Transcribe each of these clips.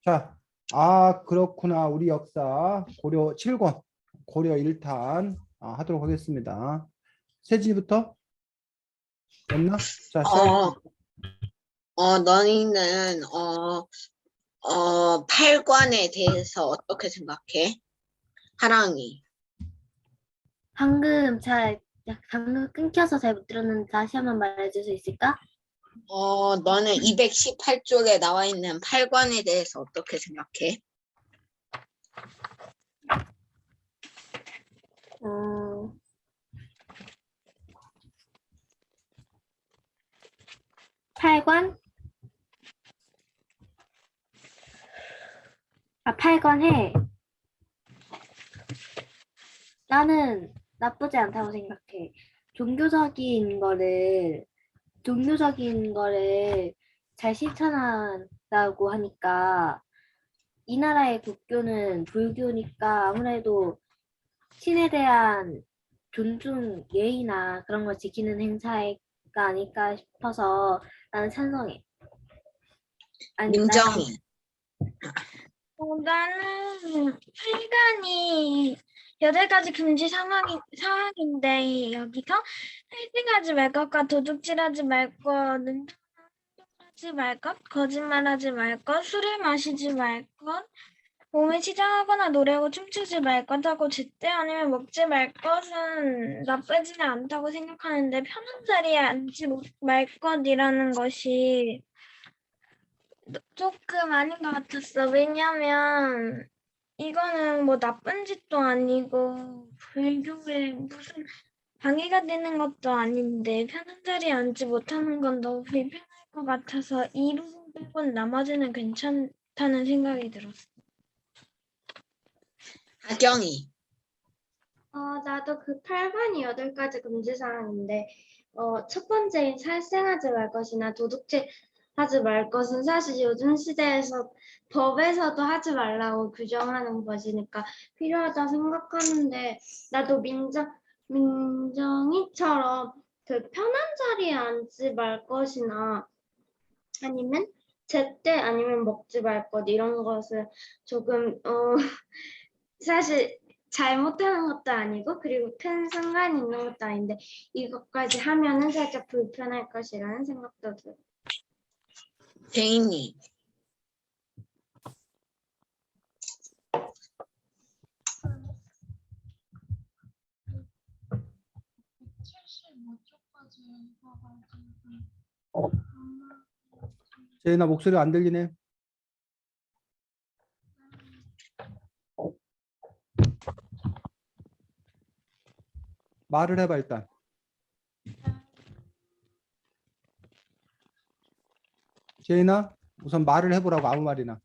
자, 그렇구나. 우리 역사 고려 7권, 고려 1탄 하도록 하겠습니다. 세진이부터 됐나? 자, 시작할게요. 어, 너희는, 8관에 대해서 어떻게 생각해? 하랑이. 방금 끊겨서 잘 못 들었는데 다시 한번 말해줄 수 있을까? 너는 218쪽에 나와 있는 8관에 대해서 어떻게 생각해? 어, 8관? 8관 해. 나는 나쁘지 않다고 생각해. 종교적인 거를 잘 실천한다고 하니까 이 나라의 국교는 불교니까 아무래도 신에 대한 존중, 예의나 그런 걸 지키는 행사가 아닐까 싶어서 나는 찬성해. 아니, 민정이. 나는 팔간이 8가지 금지 상황인데 여기서 탈등하지 말 것과 도둑질하지 말 것, 능통하지 말 것, 거짓말하지 말 것, 술을 마시지 말 것, 몸을 치장하거나 노래하고 춤추지 말 것하고 제때 아니면 먹지 말 것은 나쁘지는 않다고 생각하는데 편한 자리에 앉지 말 것이라는 것이 조금 아닌 것 같았어. 왜냐면 이거는 뭐 나쁜 짓도 아니고 불교에 무슨 방해가 되는 것도 아닌데 편한 자리에 앉지 못하는 건 너무 불편할 것 같아서 이 부분 빼고는 나머지는 괜찮다는 생각이 들었어. 하경이. 나도 그 8관이 8가지 금지사항인데, 첫 번째인 살생하지 말 것이나 도둑질 하지 말 것은 사실 요즘 시대에서 법에서도 하지 말라고 규정하는 것이니까 필요하다 생각하는데, 나도 민정이처럼 그 편한 자리에 앉지 말 것이나 아니면 제때 아니면 먹지 말 것 이런 것을 조금, 사실 잘못하는 것도 아니고 그리고 큰 상관이 있는 것도 아닌데 이것까지 하면은 살짝 불편할 것이라는 생각도 들어요. 제인이. 제인아 목소리 안 들리네. 말을 해봐 일단. 제인아 우선 말을 해보라고 아무 말이나.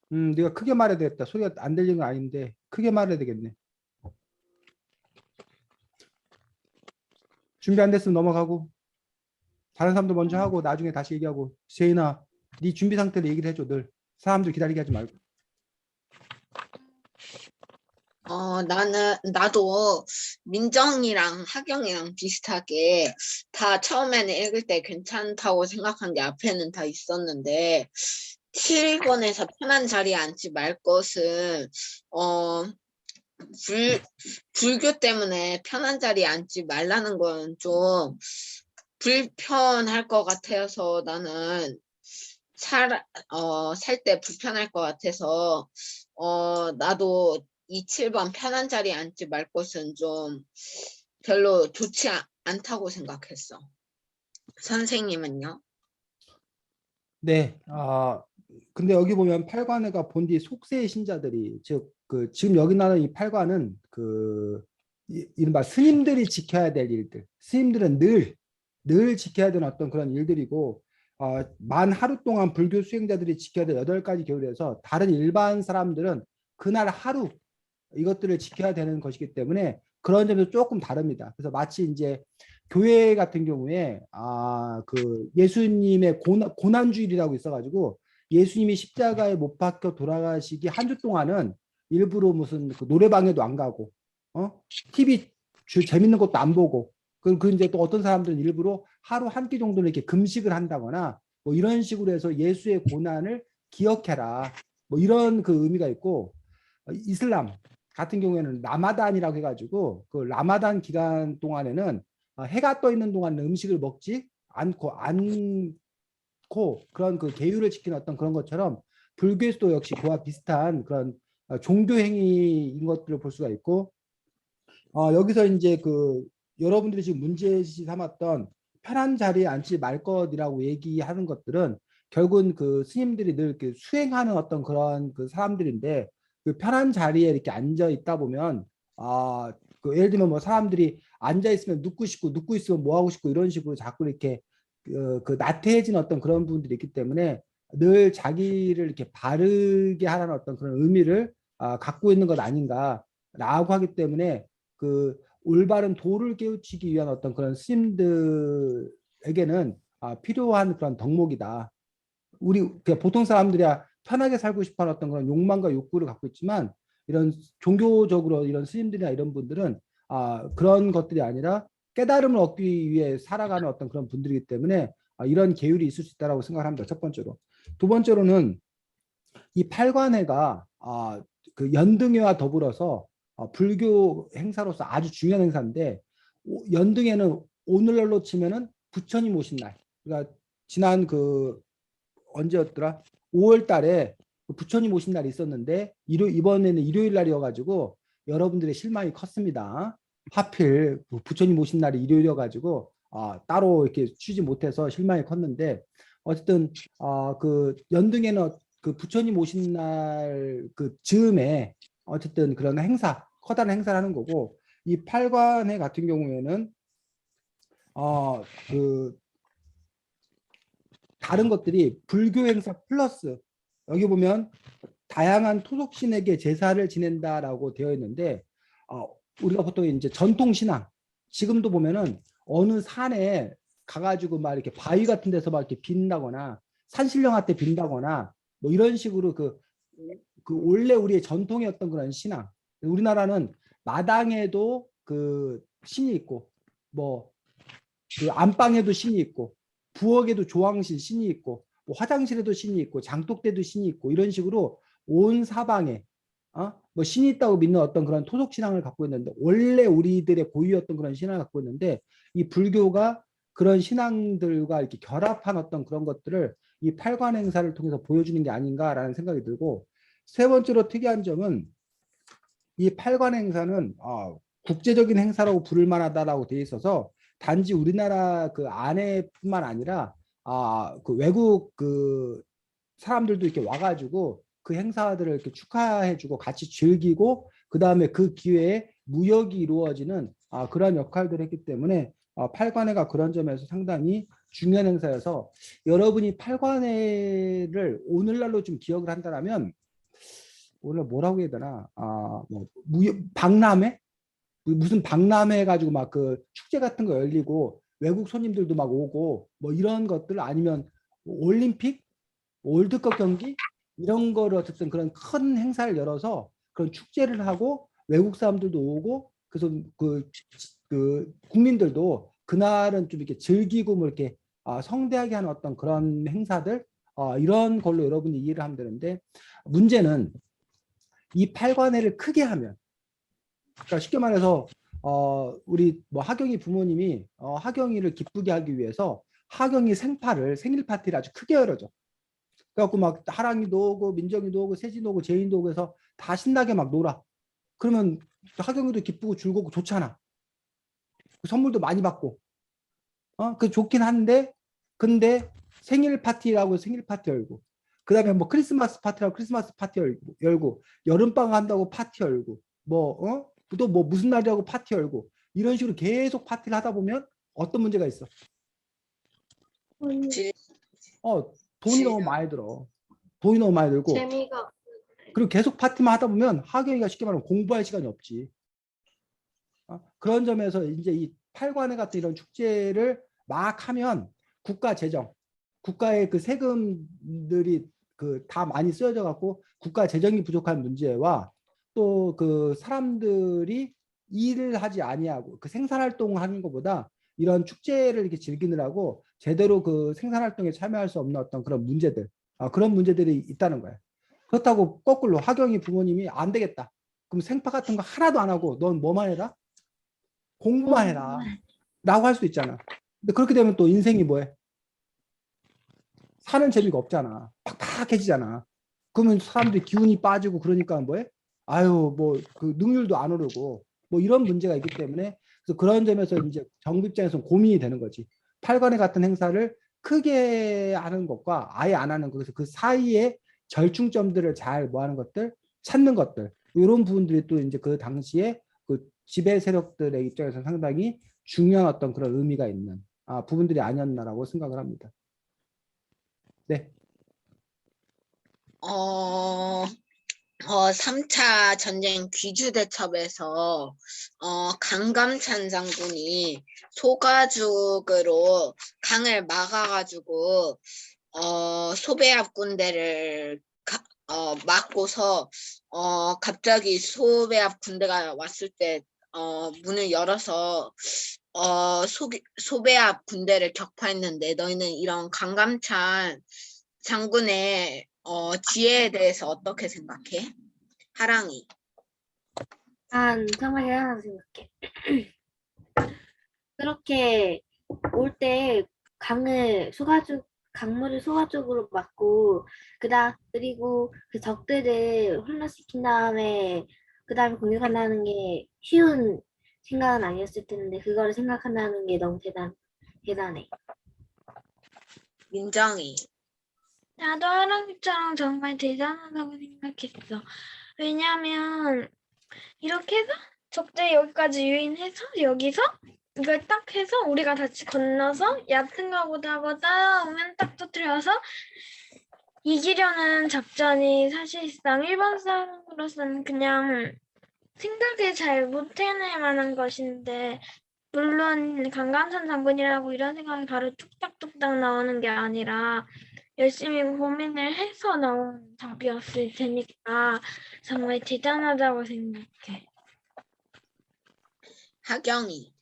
네가 크게 말해야 되겠다. 소리가 안 들리는 건 아닌데 크게 말해야 되겠네. 준비 안 됐으면 넘어가고 다른 사람도 먼저 하고 나중에 다시 얘기하고. 제인아 네 준비 상태를 얘기를 해줘. 늘 사람들 기다리게 하지 말고. 나도 민정이랑 하경이랑 비슷하게 다 처음에는 읽을 때 괜찮다고 생각한 게 앞에는 다 있었는데 7권에서 편한 자리에 앉지 말 것은 불교 때문에 편한 자리에 앉지 말라는 건 좀 불편할 것 같아서 나는 살 때 불편할 것 같아서 나도 이 7번 편한 자리에 앉지 말 것은 좀 별로 좋지 않다고 생각했어. 선생님은요? 네. 근데 여기 보면 8관회가 본디 속세의 신자들이 즉 그 지금 여기 나는 이 8관은 그 이른바 스님들이 지켜야 될 일들. 스님들은 늘 지켜야 되는 어떤 그런 일들이고 만 하루 동안 불교 수행자들이 지켜야 될 8가지 교율에서 다른 일반 사람들은 그날 하루 이것들을 지켜야 되는 것이기 때문에 그런 점도 조금 다릅니다. 그래서 마치 이제 교회 같은 경우에 그 예수님의 고난주일이라고 있어가지고 예수님이 십자가에 못 박혀 돌아가시기 한 주 동안은 일부러 무슨 그 노래방에도 안 가고 TV 재밌는 것도 안 보고 그 이제 또 어떤 사람들은 일부러 하루 한 끼 정도는 이렇게 금식을 한다거나 뭐 이런 식으로 해서 예수의 고난을 기억해라. 뭐 이런 그 의미가 있고, 이슬람 같은 경우에는 라마단이라고 해가지고 그 라마단 기간 동안에는 해가 떠 있는 동안 음식을 먹지 않고 그런 그 계율을 지키는 어떤 그런 것처럼 불교에서도 역시 그와 비슷한 그런 종교 행위인 것들을 볼 수가 있고, 여기서 이제 그 여러분들이 지금 문제시 삼았던 편한 자리에 앉지 말 것이라고 얘기하는 것들은 결국은 그 스님들이 늘 이렇게 수행하는 어떤 그런 그 사람들인데, 그 편한 자리에 이렇게 앉아 있다 보면 그 예를 들면 뭐 사람들이 앉아 있으면 눕고 싶고 눕고 있으면 뭐 하고 싶고 이런 식으로 자꾸 이렇게 그 나태해진 어떤 그런 부분들이 있기 때문에 늘 자기를 이렇게 바르게 하라는 어떤 그런 의미를 갖고 있는 것 아닌가라고 하기 때문에 그 올바른 도를 깨우치기 위한 어떤 그런 스님들에게는 필요한 그런 덕목이다. 우리 그냥 보통 사람들이야 편하게 살고 싶어하는 어떤 그런 욕망과 욕구를 갖고 있지만, 이런 종교적으로 이런 스님들이나 이런 분들은 그런 것들이 아니라 깨달음을 얻기 위해 살아가는 어떤 그런 분들이기 때문에 이런 계율이 있을 수 있다고 생각합니다. 첫 번째로. 두 번째로는 이 팔관회가 그 연등회와 더불어서 불교 행사로서 아주 중요한 행사인데, 연등회는 오늘날로 치면은 부처님 오신 날, 그러니까 지난 그 언제였더라? 5월 달에 부처님 오신 날이 있었는데 이번에는 일요일 날이어가지고 여러분들의 실망이 컸습니다. 하필 부처님 오신 날이 일요일이어가지고 따로 이렇게 쉬지 못해서 실망이 컸는데, 어쨌든 그 연등에는 그 부처님 오신 날 그 즈음에 어쨌든 그런 행사, 커다란 행사를 하는 거고, 이 팔관회 같은 경우에는 그 다른 것들이 불교 행사 플러스, 여기 보면 다양한 토속신에게 제사를 지낸다라고 되어 있는데, 우리가 보통 이제 전통 신앙, 지금도 보면은 어느 산에 가가지고 막 이렇게 바위 같은 데서 막 이렇게 빈다거나 산신령한테 빈다거나 뭐 이런 식으로 그 원래 우리의 전통이었던 그런 신앙. 우리나라는 마당에도 그 신이 있고, 뭐 그 안방에도 신이 있고, 부엌에도 조왕신 신이 있고, 뭐 화장실에도 신이 있고, 장독대도 신이 있고, 이런 식으로 온 사방에 뭐 신이 있다고 믿는 어떤 그런 토속 신앙을 갖고 있는데, 원래 우리들의 고유였던 그런 신앙을 갖고 있는데, 이 불교가 그런 신앙들과 이렇게 결합한 어떤 그런 것들을 이 팔관 행사를 통해서 보여주는 게 아닌가라는 생각이 들고, 세 번째로 특이한 점은 이 팔관 행사는 국제적인 행사라고 부를 만하다라고 되어 있어서 단지 우리나라 그 안에뿐만 아니라 그 외국 그 사람들도 이렇게 와가지고 그 행사들을 이렇게 축하해주고 같이 즐기고, 그 다음에 그 기회에 무역이 이루어지는 그런 역할들을 했기 때문에 팔관회가 그런 점에서 상당히 중요한 행사여서, 여러분이 팔관회를 오늘날로 좀 기억을 한다면, 오늘 뭐라고 해야 되나, 뭐 박람회, 무슨 박람회 해가지고 막 그 축제 같은 거 열리고 외국 손님들도 막 오고 뭐 이런 것들, 아니면 올림픽, 월드컵 경기 이런 거를 어쨌든 그런 큰 행사를 열어서 그런 축제를 하고 외국 사람들도 오고, 그래서 그 국민들도 그날은 좀 이렇게 즐기고 뭐 이렇게 성대하게 하는 어떤 그런 행사들, 이런 걸로 여러분이 이해를 하면 되는데, 문제는 이 팔관회를 크게 하면, 그러니까 쉽게 말해서 우리 뭐 하경이 부모님이 하경이를 기쁘게 하기 위해서 하경이 생일 파티를 아주 크게 열어줘. 그래갖고 막 하랑이도 오고 민정이도 오고 세진도 오고 제인도 오고 해서 다 신나게 막 놀아. 그러면 하경이도 기쁘고 즐겁고 좋잖아. 선물도 많이 받고. 그 좋긴 한데, 근데 생일 파티라고 생일 파티 열고, 그 다음에 뭐 크리스마스 파티라고 크리스마스 파티 열고, 여름방학 한다고 파티 열고, 뭐 또 뭐 무슨 날이라고 파티 열고, 이런 식으로 계속 파티를 하다 보면 어떤 문제가 있어? 질- 돈이 너무 많이 들어. 돈이 너무 많이 들고, 재미가 그리고 계속 파티만 하다 보면 하경이가 쉽게 말하면 공부할 시간이 없지. 그런 점에서 이제 이 팔관회 같은 이런 축제를 막 하면 국가 재정, 국가의 그 세금들이 그 다 많이 쓰여져 갖고 국가 재정이 부족한 문제와, 또 그 사람들이 일을 하지 아니하고 그 생산 활동을 하는 것보다 이런 축제를 이렇게 즐기느라고 제대로 그 생산 활동에 참여할 수 없는 어떤 그런 문제들, 그런 문제들이 있다는 거예요. 그렇다고 거꾸로 하경이 부모님이 안 되겠다. 그럼 생파 같은 거 하나도 안 하고 넌 뭐만 해라? 공부만 해라. 라고 할 수도 있잖아. 근데 그렇게 되면 또 인생이 뭐해? 사는 재미가 없잖아. 팍팍해지잖아. 그러면 사람들이 기운이 빠지고 그러니까 뭐해? 아유, 뭐 그 능률도 안 오르고 뭐 이런 문제가 있기 때문에 그래서 그런 점에서 이제 정부 입장에서 고민이 되는 거지. 8관회 같은 행사를 크게 하는 것과 아예 안 하는 것, 그래서 그 사이에 절충점들을 잘 뭐 하는 것들, 찾는 것들, 이런 부분들이 또 이제 그 당시에 그 지배 세력들의 입장에서 상당히 중요한 어떤 그런 의미가 있는 부분들이 아니었나라고 생각을 합니다. 네. 3차 전쟁 귀주대첩에서 강감찬 장군이 소가죽으로 강을 막아가지고 소배합 군대를 막고서 갑자기 소배합 군대가 왔을 때 문을 열어서 소배합 군대를 격파했는데 너희는 이런 강감찬 장군의 지혜에 대해서 어떻게 생각해? 하랑이. 난 정말 대단하다고 생각해. 그렇게 올 때 강물을 소가죽으로 막고 그리고 그 적들을 혼란시킨 다음에 그다음에 공격한다는 게 쉬운 생각은 아니었을 텐데 그거를 생각한다는 게 너무 대단해. 민정이. 나도 하랑이처럼 정말 대단하다고 생각했어. 왜냐면 이렇게 해서 적대 여기까지 유인해서 여기서 이걸 딱 해서 우리가 다시 건너서 얕은 거보다 따라오면 딱 터뜨려서 이기려는 작전이 사실상 일반 사람으로서는 그냥 생각을 잘 못 해낼 만한 것인데 물론 강감찬 장군이라고 이런 생각이 바로 뚝딱뚝딱 나오는 게 아니라 열심히 고민을 해서 나온 답이었을 테니까 정말 대단하다고 생각해. 하경이.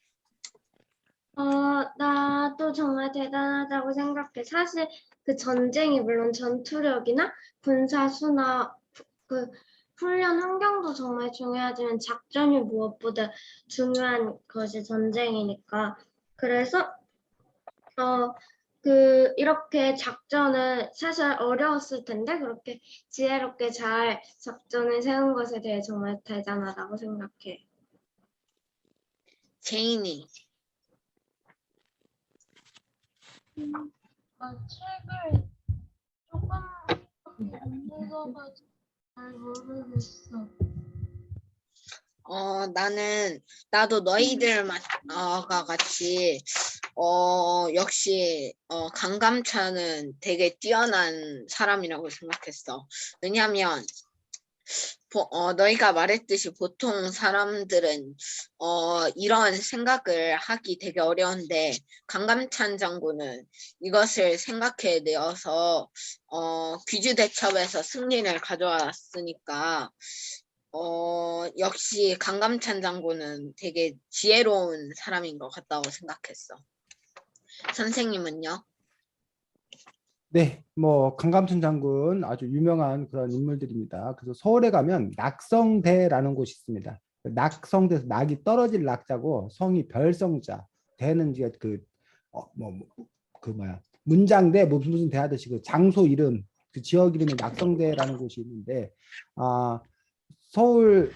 나도 정말 대단하다고 생각해. 사실 그 전쟁이 물론 전투력이나 군사 수나 그 훈련 환경도 정말 중요하지만 작전이 무엇보다 중요한 것이 전쟁이니까. 그래서 이렇게 작전을 사실 어려웠을 텐데 그렇게 지혜롭게 잘 작전을 세운 것에 대해 정말 대단하다고 생각해. 제인이. 책을 조금 안 읽어가지고 잘 모르겠어. 나도 너희들과 같이 역시 강감찬은 되게 뛰어난 사람이라고 생각했어. 왜냐하면 너희가 말했듯이 보통 사람들은 이런 생각을 하기 되게 어려운데 강감찬 장군은 이것을 생각해 내어서 귀주대첩에서 승리를 가져왔으니까 역시 강감찬 장군은 되게 지혜로운 사람인 것 같다고 생각했어. 선생님은요? 네, 뭐 강감찬 장군 아주 유명한 그런 인물들입니다. 그래서 서울에 가면 낙성대라는 곳이 있습니다. 낙성대에서 낙이 떨어질 낙자고 성이 별성자, 대는 이제 문장대 무슨 대 하듯이 그 장소 이름, 그 지역 이름이 낙성대라는 곳이 있는데 서울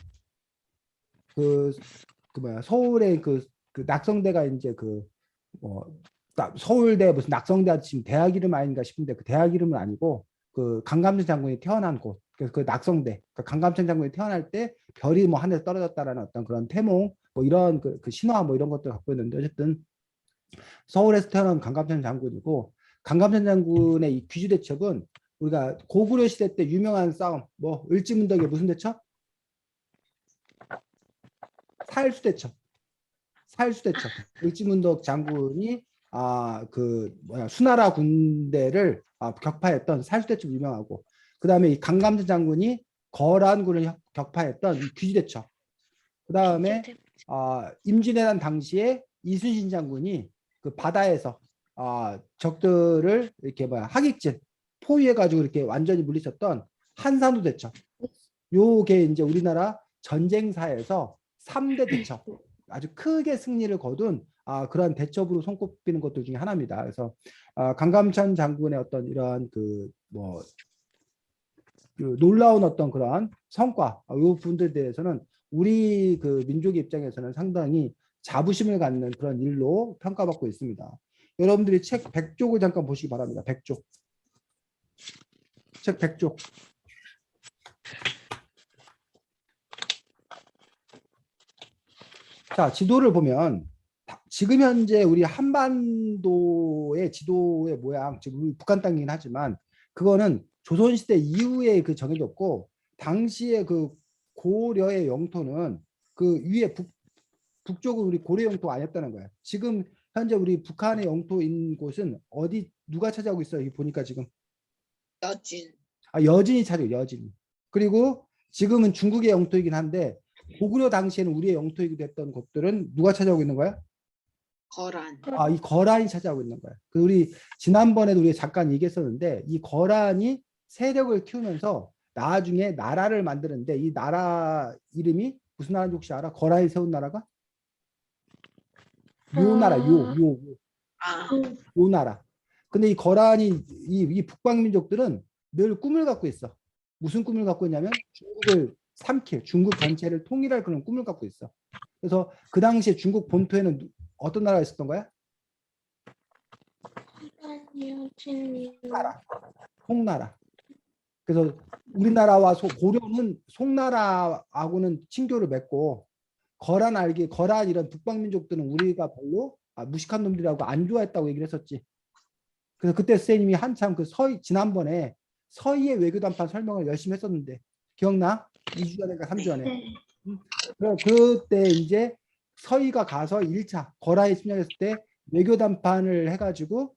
서울의 그 낙성대가 이제 서울대 무슨 낙성대 지금 대학 이름 아닌가 싶은데 그 대학 이름은 아니고 그 강감찬 장군이 태어난 곳, 그래서 그 낙성대, 강감찬 장군이 태어날 때 별이 뭐 하늘에 떨어졌다라는 어떤 그런 태몽, 뭐 이런 그 신화 뭐 이런 것들 갖고 있는데 어쨌든 서울에서 태어난 강감찬 장군이고, 강감찬 장군의 이 귀주대첩은 우리가 고구려 시대 때 유명한 싸움, 뭐 을지문덕의 무슨 대첩? 살수대첩. 을지문덕 장군이 수나라 군대를 격파했던 살수대첩 유명하고, 그 다음에 이 강감찬 장군이 거란군을 격파했던 이 귀주대첩, 그 다음에 임진왜란 당시에 이순신 장군이 그 바다에서 적들을 이렇게 하객진 포위해가지고 이렇게 완전히 물리쳤던 한산도 대첩. 요게 이제 우리나라 전쟁사에서 3대 대첩, 아주 크게 승리를 거둔 그러한 대첩으로 손꼽히는 것들 중에 하나입니다. 그래서 강감찬 장군의 어떤 이러한 그 놀라운 어떤 그러한 성과, 이 분들에 대해서는 우리 그 민족의 입장에서는 상당히 자부심을 갖는 그런 일로 평가받고 있습니다. 여러분들이 책 100쪽을 잠깐 보시기 바랍니다. 100쪽. 책 100쪽. 자, 지도를 보면 지금 현재 우리 한반도의 지도의 모양, 지금 우리 북한 땅이긴 하지만 그거는 조선시대 이후에 그 정해졌고, 당시에 그 고려의 영토는 그 위에 북쪽은 우리 고려 영토 아니었다는 거야. 지금 현재 우리 북한의 영토인 곳은 어디 누가 차지하고 있어요? 여기 보니까 지금 여진. 여진이 차지해요. 여진이. 그리고 지금은 중국의 영토이긴 한데 고구려 당시에는 우리의 영토이기도 했던 곳들은 누가 차지하고 있는 거야? 거란. 이 거란이 차지하고 있는 거야. 그 우리 지난번에도 우리 잠깐 얘기했었는데 이 거란이 세력을 키우면서 나중에 나라를 만드는데 이 나라 이름이 무슨 나라인지 혹시 알아? 거란이 세운 나라가? 요 나라, 요 아, 나라. 근데 이 거란이 이 북방민족들은 늘 꿈을 갖고 있어. 무슨 꿈을 갖고 있냐면 중국을 삼킬, 중국 전체를 통일할 그런 꿈을 갖고 있어. 그래서 그 당시에 중국 본토에는 어떤 나라가 있었던 거야? 송나라. 그래서 우리나라와 고려는 송나라하고는 친교를 맺고 거란 이런 북방민족들은 우리가 별로 무식한 놈들이라고 안 좋아했다고 얘기를 했었지. 그래서 그때 선생님이 한참 그 지난번에 서희의 외교단판 설명을 열심히 했었는데 기억나? 2주 전인가 3주 전에. 네. 그때 이제 서희가 가서 1차 거란이 침략했을 때 외교단판을 해가지고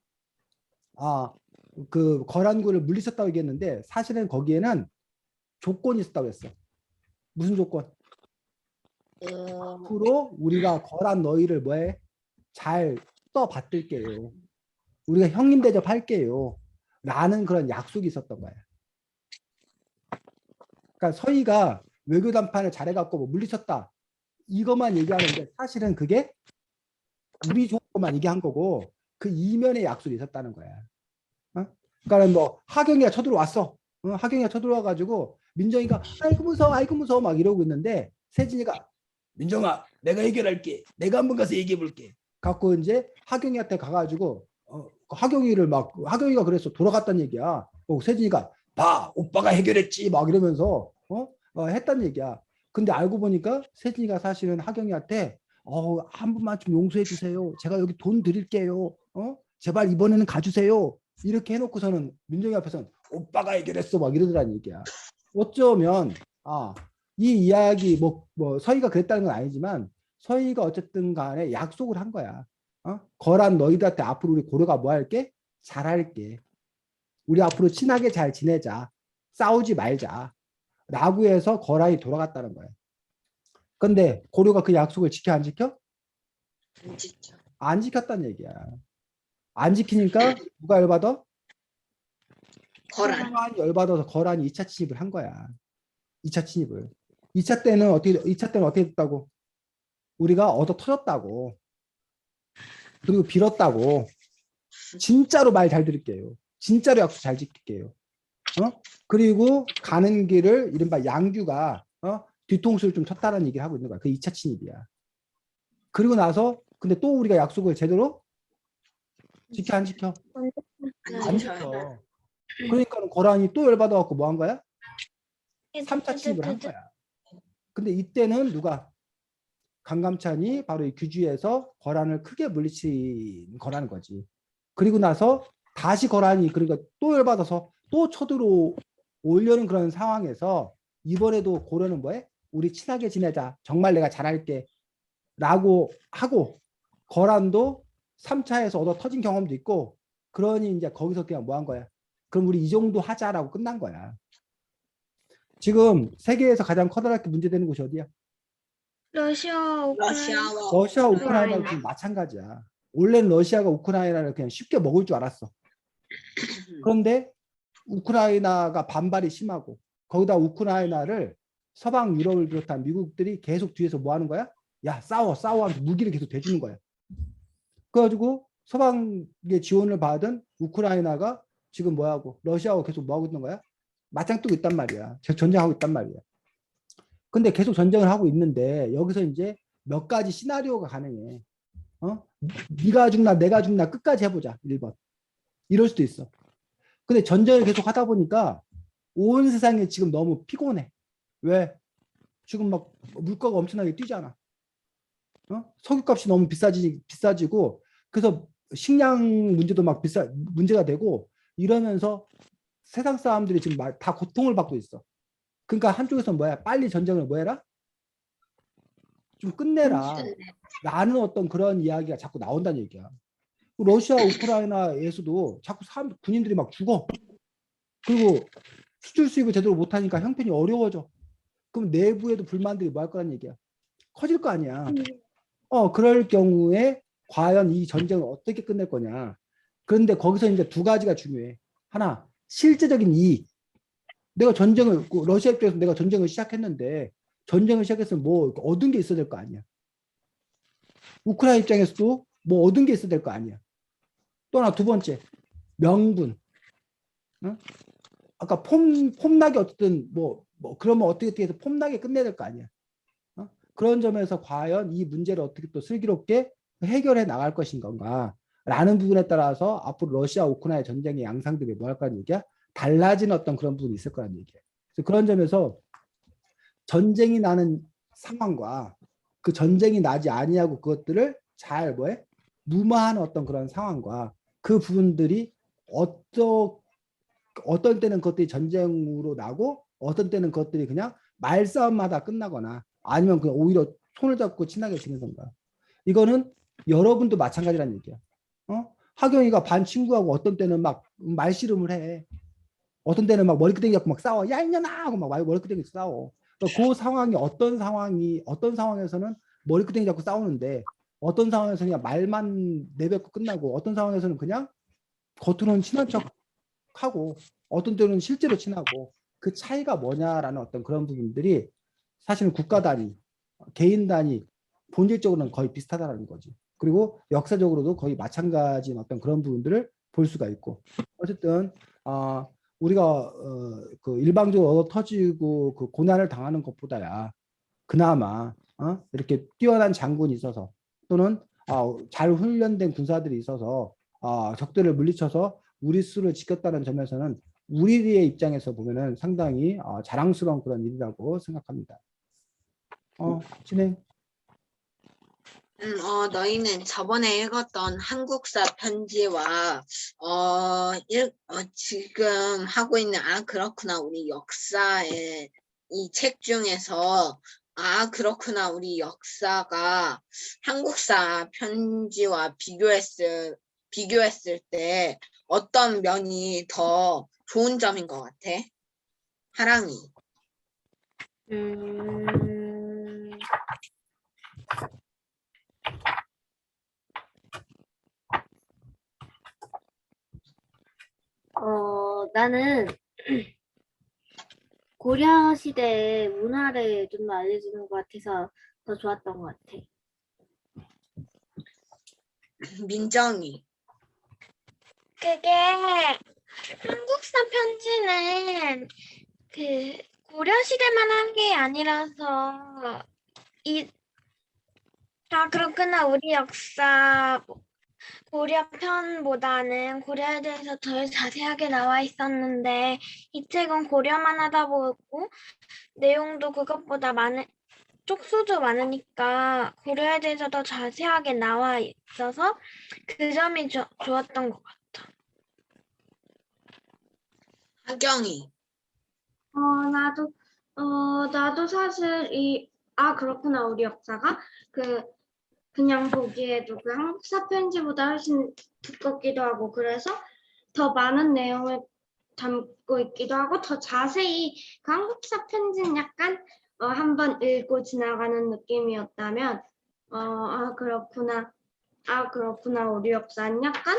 그 거란군을 물리쳤다고 얘기했는데 사실은 거기에는 조건이 있었다고 했어. 무슨 조건? 앞으로 우리가 거란 너희를 뭐해? 잘 떠받들게요. 우리가 형님 대접할게요. 라는 그런 약속이 있었던 거야. 그러니까 서희가 외교단판을 잘해갖고 뭐 물리쳤다. 이것만 얘기하는데 사실은 그게 우리 좋은 것만 얘기한 거고 그 이면의 약속이 있었다는 거야. 그러니까 뭐 하경이가 쳐들어왔어. 하경이가 쳐들어와가지고 민정이가 아이고 무서워 막 이러고 있는데 세진이가 민정아 내가 해결할게. 내가 한번 가서 얘기해볼게. 갖고 이제 하경이한테 가가지고 하경이가 그래서 돌아갔단 얘기야. 세진이가 봐 오빠가 해결했지 막 이러면서 했단 얘기야. 근데 알고 보니까 세진이가 사실은 하경이한테 한 번만 좀 용서해 주세요. 제가 여기 돈 드릴게요. 제발 이번에는 가주세요. 이렇게 해놓고서는 민정이 앞에서는 오빠가 해결했어 막 이러더란 얘기야. 어쩌면 이 이야기 뭐 서희가 그랬다는 건 아니지만 서희가 어쨌든 간에 약속을 한 거야. 거란 너희들한테 앞으로 우리 고려가 뭐 할게? 잘할게. 우리 앞으로 친하게 잘 지내자. 싸우지 말자. 라고 해서 거란이 돌아갔다는 거야. 근데 고려가 그 약속을 지켜 안 지켜? 안 지켜. 안 지켰다는 얘기야. 안 지키니까 누가 열받아? 거란. 거란이 열받아서 거란이 2차 침입을 한 거야. 2차 침입을. 2차 때는 어떻게 됐다고? 우리가 얻어 터졌다고. 그리고 빌었다고. 진짜로 말 잘 들을게요. 진짜로 약속 잘 지킬게요. 그리고 가는 길을 이른바 양규가 뒤통수를 좀 쳤다는 얘기를 하고 있는 거야. 그 2차 침입이야. 그리고 나서 근데 또 우리가 약속을 제대로 지켜 안 지켜? 안 지켜. 그러니까 거란이 또 열받아갖고 뭐 한 거야? 3차 침입을 한 거야. 근데 이때는 누가? 강감찬이 바로 이 규주에서 거란을 크게 물리친 거라는 거지. 그리고 나서 다시 거란이 그러니까 또 열받아서 또 쳐들어오려는 그런 상황에서 이번에도 고려는 뭐해? 우리 친하게 지내자. 정말 내가 잘할게. 라고 하고 거란도 3차에서 얻어 터진 경험도 있고 그러니 이제 거기서 그냥 뭐 한 거야? 그럼 우리 이 정도 하자라고 끝난 거야. 지금 세계에서 가장 커다랗게 문제되는 곳이 어디야? 러시아, 우크라이나. 러시아와 러시아, 우크라이나. 우크라이나도 지금 마찬가지야. 원래는 러시아가 우크라이나를 그냥 쉽게 먹을 줄 알았어. 그런데 우크라이나가 반발이 심하고 거기다 우크라이나를 서방 유럽을 비롯한 미국들이 계속 뒤에서 뭐 하는 거야? 야, 싸워 하면서 무기를 계속 대주는 거야. 그래가지고 서방의 지원을 받은 우크라이나가 지금 뭐하고 러시아하고 계속 뭐하고 있는 거야? 맞짱 뜨고 있단 말이야. 전쟁하고 있단 말이야. 근데 계속 전쟁을 하고 있는데 여기서 이제 몇 가지 시나리오가 가능해. 네가 죽나 내가 죽나 끝까지 해보자. 1번. 이럴 수도 있어. 근데 전쟁을 계속 하다 보니까 온 세상이 지금 너무 피곤해. 왜? 지금 막 물가가 엄청나게 뛰잖아. 석유값이 너무 비싸지고 그래서 식량 문제도 막 문제가 되고 이러면서 세상 사람들이 지금 다 고통을 받고 있어. 그러니까 한쪽에서 뭐야? 빨리 전쟁을 뭐 해라? 좀 끝내라. 라는 어떤 그런 이야기가 자꾸 나온다는 얘기야. 러시아, 우크라이나에서도 자꾸 군인들이 막 죽어. 그리고 수출 수입을 제대로 못하니까 형편이 어려워져. 그럼 내부에도 불만들이 뭐 할 거란 얘기야. 커질 거 아니야. 그럴 경우에 과연 이 전쟁을 어떻게 끝낼 거냐. 그런데 거기서 이제 두 가지가 중요해. 하나, 실제적인 이익. 내가 러시아 입장에서 내가 전쟁을 시작했는데 전쟁을 시작했으면 뭐 얻은 게 있어야 될 거 아니야. 우크라이나 입장에서도 뭐 얻은 게 있어야 될 거 아니야. 또 하나 두 번째, 명분. 아까 폼나게 어쨌든 뭐 그러면 어떻게 해서 폼나게 끝내야 될 거 아니야. 그런 점에서 과연 이 문제를 어떻게 또 슬기롭게 해결해 나갈 것인 건가 라는 부분에 따라서 앞으로 러시아 우크라이나 전쟁의 양상들이 뭐 할 거라는 얘기야? 달라진 어떤 그런 부분이 있을 거라는 얘기야. 그래서 그런 점에서 전쟁이 나는 상황과 그 전쟁이 나지 아니하고 그것들을 잘 뭐해? 무마하는 어떤 그런 상황과 그 부분들이 어떤 때는 그것들이 전쟁으로 나고 어떤 때는 그것들이 그냥 말싸움마다 끝나거나 아니면 그냥 오히려 손을 잡고 친하게 지내던가. 이거는 여러분도 마찬가지라는 얘기야. 하경이가 반 친구하고 어떤 때는 막 말씨름을 해. 어떤 때는 막 머리끄댕이 잡고 막 싸워. 야 이년아 하고 막 머리끄댕이 싸워. 그러니까 그 상황이 어떤 상황에서는 머리끄댕이 잡고 싸우는데 어떤 상황에서는 그냥 말만 내뱉고 끝나고 어떤 상황에서는 그냥 겉으로는 친한 척하고 어떤 때는 실제로 친하고 그 차이가 뭐냐라는 어떤 그런 부분들이 사실은 국가 단위, 개인 단위, 본질적으로는 거의 비슷하다는 거지. 그리고 역사적으로도 거의 마찬가지인 어떤 그런 부분들을 볼 수가 있고 어쨌든 우리가 그 일방적으로 얻어 터지고 그 고난을 당하는 것보다야 그나마 이렇게 뛰어난 장군이 있어서 또는 잘 훈련된 군사들이 있어서 적들을 물리쳐서 우리 수를 지켰다는 점에서는 우리의 입장에서 보면은 상당히 자랑스러운 그런 일이라고 생각합니다. 진행. 너희는 저번에 읽었던 한국사 편지와 지금 하고 있는 그렇구나 우리 역사의 이 책 중에서 그렇구나 우리 역사가 한국사 편지와 비교했을 때 어떤 면이 더 좋은 점인 것 같아? 하랑이. 나는 고려 시대의 문화를 좀 더 알려주는 것 같아서 더 좋았던 것 같아. 민정이. 그게 한국사 편지는 그 고려 시대만 한 게 아니라서 그렇구나 우리 역사 고려 편보다는 고려에 대해서 더 자세하게 나와 있었는데 이 책은 고려만 하다 보고 내용도 그것보다 쪽수도 많으니까 고려에 대해서 더 자세하게 나와 있어서 그 점이 좋았던 것 같아. 하경이. 나도 사실 그렇구나 우리 역사가 그냥 보기에도 그 한국사 편지보다 훨씬 두껍기도 하고 그래서 더 많은 내용을 담고 있기도 하고 더 자세히 그 한국사 편지는 약간 한번 읽고 지나가는 느낌이었다면 그렇구나 아, 그렇구나. 우리 역사는 약간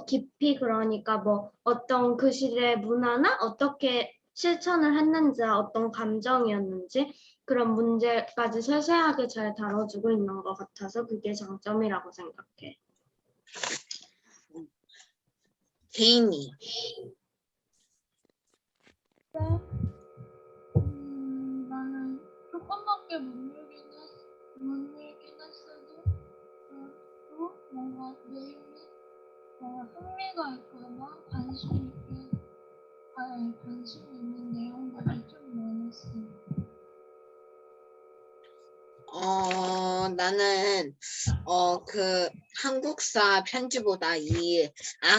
깊이 그러니까 뭐 어떤 그 시대의 문화나 어떻게 실천을 했는지 어떤 감정이었는지 그런 문제까지 세세하게 잘 다뤄주고 있는 것 같아서 그게 장점이라고 생각해. 개인이. 나는 조금밖에 못 읽긴 했어도 또 뭔가 내용이 흥미가 있거나 관심 있는 내용들이 좀 많았어. 나는 그 한국사 편지보다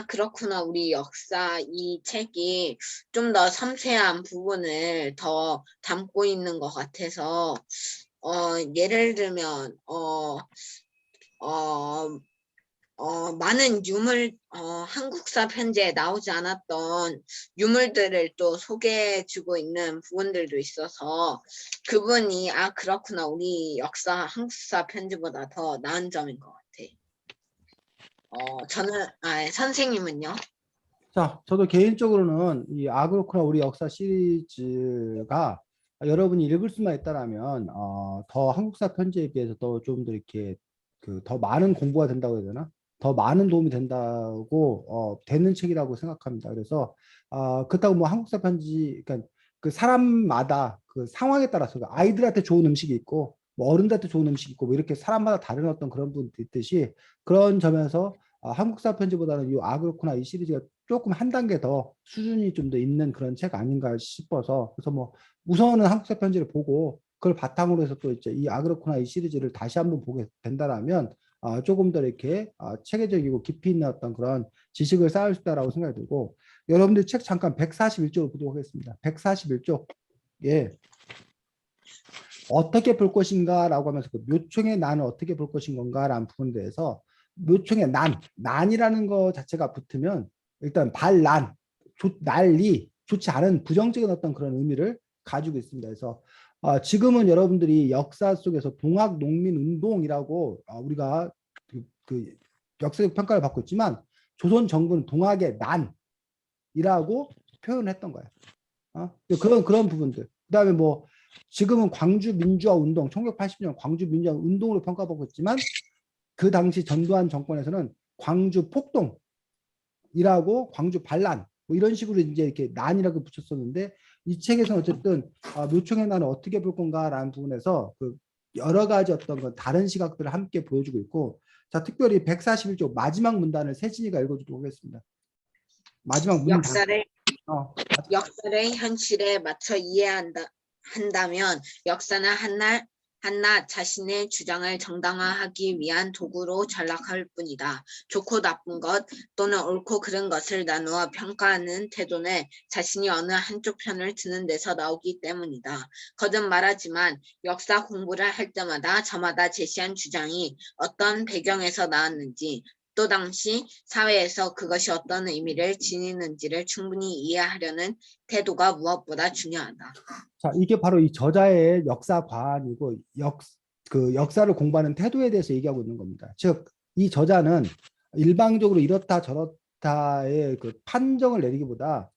그렇구나 우리 역사 이 책이 좀 더 섬세한 부분을 더 담고 있는 것 같아서 예를 들면 많은 한국사 편지에 나오지 않았던 유물들을 또 소개해주고 있는 부분들도 있어서 그분이 그렇구나 우리 역사 한국사 편지보다 더 나은 점인 것 같아. 저는 선생님은요? 자, 저도 개인적으로는 이 그렇구나 우리 역사 시리즈가 여러분이 읽을 수만 있다라면 더 한국사 편지에 비해서 더 좀 더 이렇게 더 많은 공부가 된다고 해야 되나? 더 많은 도움이 된다고 되는 책이라고 생각합니다. 그래서 그렇다고 뭐 한국사 편지, 그러니까 그 사람마다 그 상황에 따라서 아이들한테 좋은 음식이 있고 뭐 어른들한테 좋은 음식이 있고 뭐 이렇게 사람마다 다른 어떤 그런 부분도 있듯이 그런 점에서 한국사 편지보다는 이 그렇구나 이 시리즈가 조금 한 단계 더 수준이 좀 더 있는 그런 책 아닌가 싶어서 그래서 뭐 우선은 한국사 편지를 보고 그걸 바탕으로 해서 또 이제 이 그렇구나 이 시리즈를 다시 한번 보게 된다라면 조금 더 이렇게 체계적이고 깊이 있는 어떤 그런 지식을 쌓을 수 있다라고 생각이 들고 여러분들 책 잠깐 141쪽을 보도록 하겠습니다. 141쪽. 예. 어떻게 볼 것인가라고 하면서 그 묘총의 난을 어떻게 볼 것인 건가라는 부분에 대해서 묘총의 난이라는 거 자체가 붙으면 일단 반란, 난리, 좋지 않은 부정적인 어떤 그런 의미를 가지고 있습니다. 그래서 지금은 여러분들이 역사 속에서 동학농민운동이라고 우리가 그 역사적 평가를 받고 있지만 조선 정부는 동학의 난이라고 표현했던 거예요. 그런 부분들. 그다음에 뭐 지금은 광주 민주화 운동, 1980년 광주 민주화 운동으로 평가받고 있지만 그 당시 전두환 정권에서는 광주 폭동이라고 광주 반란 뭐 이런 식으로 이제 이렇게 난이라고 붙였었는데 이 책에서는 어쨌든 묘총의 난을 어떻게 볼 건가라는 부분에서 그 여러 가지 어떤 다른 시각들을 함께 보여주고 있고 자 특별히 141쪽 마지막 문단을 세진이가 읽어주도록 하겠습니다. 마지막 문단. 역사를 현실에 맞춰 한다면 역사는 한낱 자신의 주장을 정당화하기 위한 도구로 전락할 뿐이다. 좋고 나쁜 것 또는 옳고 그른 것을 나누어 평가하는 태도는 자신이 어느 한쪽 편을 드는 데서 나오기 때문이다. 거듭 말하지만 역사 공부를 할 때마다 저마다 제시한 주장이 어떤 배경에서 나왔는지 또 당시 사회에서 그것이 어떤 의미를 지니는지를 충분히 이해하려는 태도가 무엇보다 중요하다. 자, 이게 바로 이 저자의 역사 과안이고 그 역사를 공부하는 태도에 대해서 얘기하고 있는 겁니다. 즉, 이 저자는 일방적으로 이렇다 저렇다의 그 판정을 내리기보다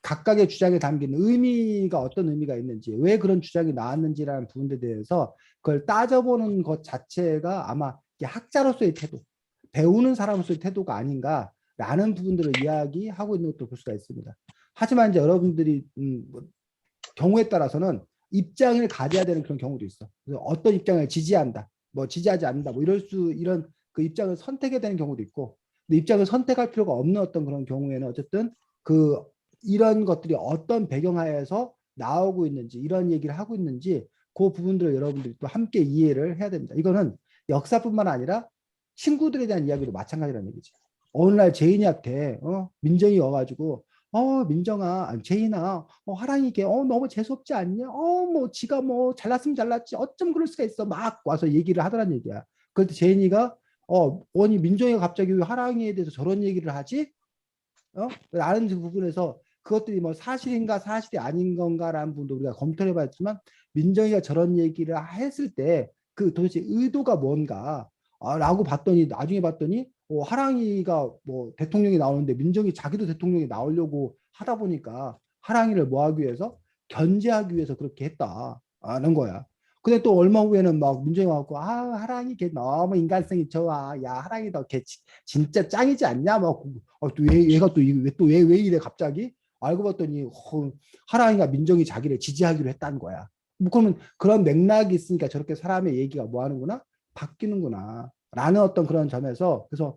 각각의 주장에 담긴 의미가 어떤 의미가 있는지, 왜 그런 주장이 나왔는지라는 부분에 대해서 그걸 따져보는 것 자체가 아마 학자로서의 태도, 배우는 사람으로서의 태도가 아닌가라는 부분들을 이야기하고 있는 것도 볼 수가 있습니다. 하지만 이제 여러분들이 경우에 따라서는 입장을 가져야 되는 그런 경우도 있어. 그래서 어떤 입장을 지지한다, 뭐 지지하지 않는다, 뭐 이런 그 입장을 선택해야 되는 경우도 있고, 근데 입장을 선택할 필요가 없는 어떤 그런 경우에는 어쨌든 이런 것들이 어떤 배경하에서 나오고 있는지, 이런 얘기를 하고 있는지 그 부분들을 여러분들이 또 함께 이해를 해야 됩니다. 이거는 역사뿐만 아니라 친구들에 대한 이야기도 마찬가지라는 얘기지. 어느 날 제인이한테 민정이 와가지고 민정아, 제인아, 하랑이 걔, 너무 재수없지 않냐? 뭐, 지가 뭐, 잘났으면 잘났지. 어쩜 그럴 수가 있어. 막 와서 얘기를 하더란 얘기야. 그럴 때 제인이가, 아니, 민정이가 갑자기 왜 하랑이에 대해서 저런 얘기를 하지? 라는 부분에서 그것들이 뭐 사실인가 사실이 아닌 건가라는 부분도 우리가 검토를 해봤지만 민정이가 저런 얘기를 했을 때 그 도대체 의도가 뭔가, 라고 봤더니 나중에 봤더니 하랑이가 뭐 대통령이 나오는데 민정이 자기도 대통령이 나오려고 하다 보니까 하랑이를 뭐 하기 위해서 견제하기 위해서 그렇게 했다는 거야. 근데 또 얼마 후에는 막 민정이 와갖고 하랑이 걔 너무 인간성이 좋아. 야 하랑이 너 걔 진짜 짱이지 않냐? 막또 얘가 왜 이래 갑자기? 알고 봤더니 하랑이가 민정이 자기를 지지하기로 했다는 거야. 뭐 그러면 그런 맥락이 있으니까 저렇게 사람의 얘기가 뭐 하는구나? 바뀌는구나. 라는 어떤 그런 점에서 그래서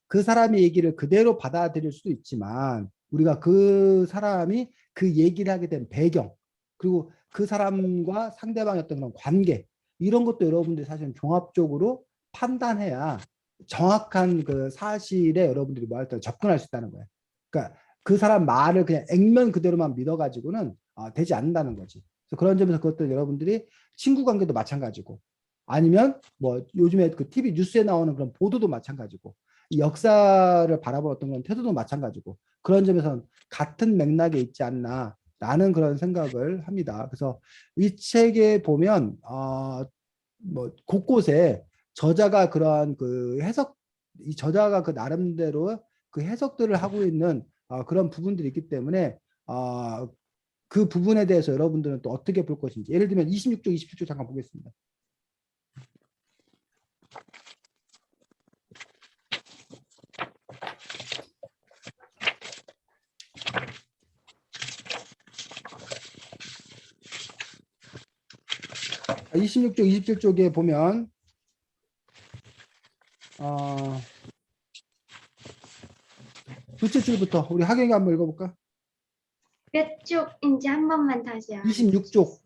그 사람의 얘기를 그대로 받아들일 수도 있지만 우리가 그 사람이 그 얘기를 하게 된 배경 그리고 그 사람과 상대방의 어떤 그런 관계 이런 것도 여러분들이 사실 종합적으로 판단해야 정확한 그 사실에 여러분들이 뭐 할 때 접근할 수 있다는 거예요. 그러니까 그 사람 말을 그냥 액면 그대로만 믿어가지고는 되지 않는다는 거지. 그래서 그런 점에서 그것도 여러분들이 친구 관계도 마찬가지고 아니면 뭐 요즘에 그 TV 뉴스에 나오는 그런 보도도 마찬가지고 이 역사를 바라보는 어떤 그런 태도도 마찬가지고 그런 점에서는 같은 맥락에 있지 않나라는 그런 생각을 합니다. 그래서 이 책에 보면 뭐 곳곳에 저자가 그러한 그 해석 이 저자가 그 나름대로 그 해석들을 하고 있는 그런 부분들이 있기 때문에 그 부분에 대해서 여러분들은 또 어떻게 볼 것인지 예를 들면 26조 27조 잠깐 보겠습니다. 자, 26조 27쪽에 보면 둘째 줄부터 우리 하경이 한번 읽어볼까? 몇 쪽인지 한 번만 다시 26쪽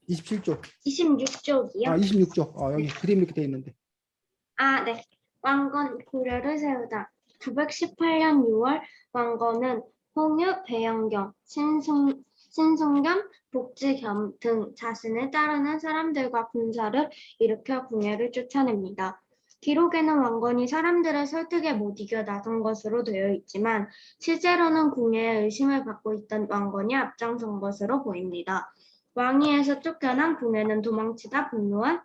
27쪽 26쪽이요? 26쪽 여기 그림 이렇게 돼 있는데 네. 왕건 고려를 세우다. 918년 6월 왕건은 홍유, 배영경, 신송겸, 복지겸 등 자신을 따르는 사람들과 군사를 일으켜 궁예를 쫓아냅니다. 기록에는 왕건이 사람들의 설득에 못 이겨 나선 것으로 되어 있지만 실제로는 궁예의 의심을 받고 있던 왕건이 앞장선 것으로 보입니다. 왕위에서 쫓겨난 궁예는 도망치다 분노한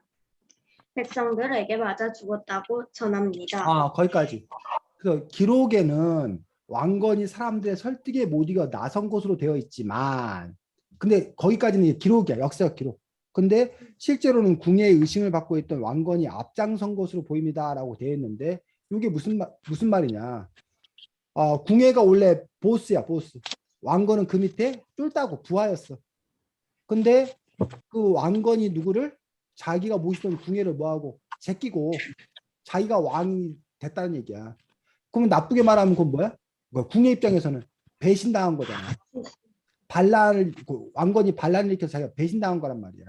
백성들에게 맞아 죽었다고 전합니다. 거기까지. 그래서 기록에는 왕건이 사람들의 설득에 못 이겨 나선 것으로 되어 있지만 근데 거기까지는 기록이야. 역사적 기록. 근데 실제로는 궁예의 의심을 받고 있던 왕건이 앞장선 것으로 보입니다라고 되어 있는데 이게 무슨 말이냐. 궁예가 원래 보스야, 보스. 왕건은 그 밑에 쫄다고 부하였어. 근데 그 왕건이 누구를 자기가 모시던 궁예를 뭐하고 제끼고 자기가 왕이 됐다는 얘기야. 그러면 나쁘게 말하면 그건 뭐야? 궁예 입장에서는 배신당한 거잖아. 왕건이 반란을 일으켜서 자기가 배신당한 거란 말이야.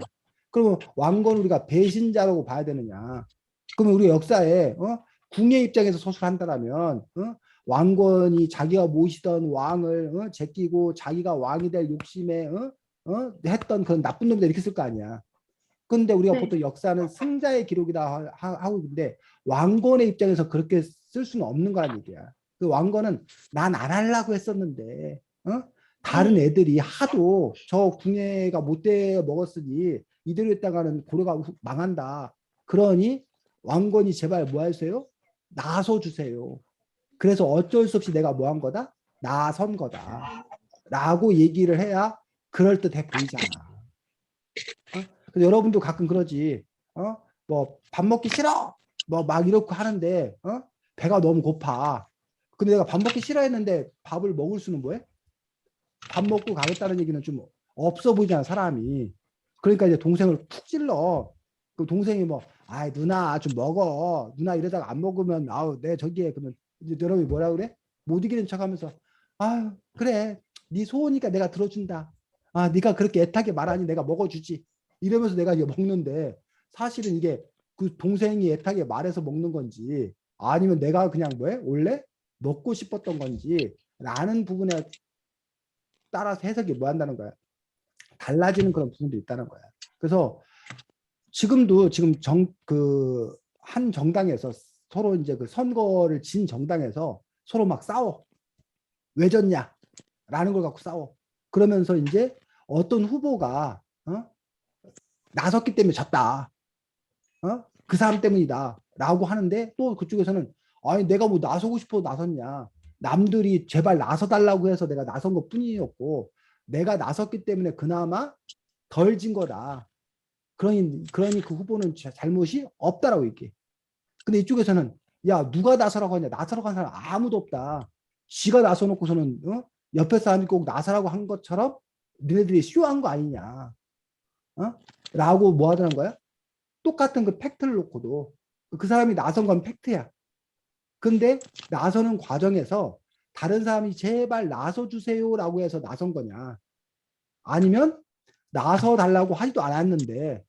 그러면 왕건을 우리가 배신자라고 봐야 되느냐? 그러면 우리 역사에 궁예 입장에서 서술한다라면 왕건이 자기가 모시던 왕을 제끼고 자기가 왕이 될 욕심에 했던 그런 나쁜 놈들 이렇게 쓸 거 아니야. 근데 우리가 네. 보통 역사는 승자의 기록이다 하고 있는데 왕건의 입장에서 그렇게 쓸 수는 없는 거란 얘기야. 그 왕건은 난 안 하려고 했었는데 다른 애들이 하도 저 궁예가 못돼 먹었으니 이대로 했다가는 고려가 망한다. 그러니 왕건이 제발 뭐 하세요? 나서 주세요. 그래서 어쩔 수 없이 내가 뭐 한 거다? 나선 거다. 라고 얘기를 해야 그럴듯해 보이잖아. 그래서 여러분도 가끔 그러지. 뭐 밥 먹기 싫어. 뭐 막 이렇게 하는데 배가 너무 고파. 근데 내가 밥 먹기 싫어했는데 밥을 먹을 수는 뭐해? 밥 먹고 가겠다는 얘기는 좀 없어 보이잖아 사람이. 그러니까 이제 동생을 푹 찔러. 그 동생이 뭐 누나 좀 먹어. 누나 이러다가 안 먹으면 내 저기에 그러면 이제 여러분이 뭐라 그래? 못 이기는 척하면서 그래 네 소원이니까 내가 들어준다. 네가 그렇게 애타게 말하니 내가 먹어주지. 이러면서 내가 이거 먹는데 사실은 이게 그 동생이 애타게 말해서 먹는 건지 아니면 내가 그냥 원래 먹고 싶었던 건지 라는 부분에 따라서 해석이 뭐 한다는 거야. 달라지는 그런 부분도 있다는 거야. 그래서 지금도 지금 한 정당에서 서로 이제 그 선거를 진 정당에서 서로 막 싸워. 왜 졌냐? 라는 걸 갖고 싸워. 그러면서 이제 어떤 후보가 나섰기 때문에 졌다. 그 사람 때문이다. 라고 하는데 또 그쪽에서는 아니 내가 뭐 나서고 싶어 나섰냐. 남들이 제발 나서달라고 해서 내가 나선 것 뿐이었고 내가 나섰기 때문에 그나마 덜 진 거다. 그러니 그 후보는 잘못이 없다라고 얘기해. 근데 이쪽에서는 야 누가 나서라고 하냐. 나서라고 한 사람 아무도 없다. 지가 나서놓고서는 옆에 사람이 꼭 나서라고 한 것처럼 너네들이 쇼한 거 아니냐. 라고 뭐 하자는 거야? 똑같은 그 팩트를 놓고도 그 사람이 나선 건 팩트야. 근데 나서는 과정에서 다른 사람이 제발 나서 주세요라고 해서 나선 거냐? 아니면 나서 달라고 하지도 않았는데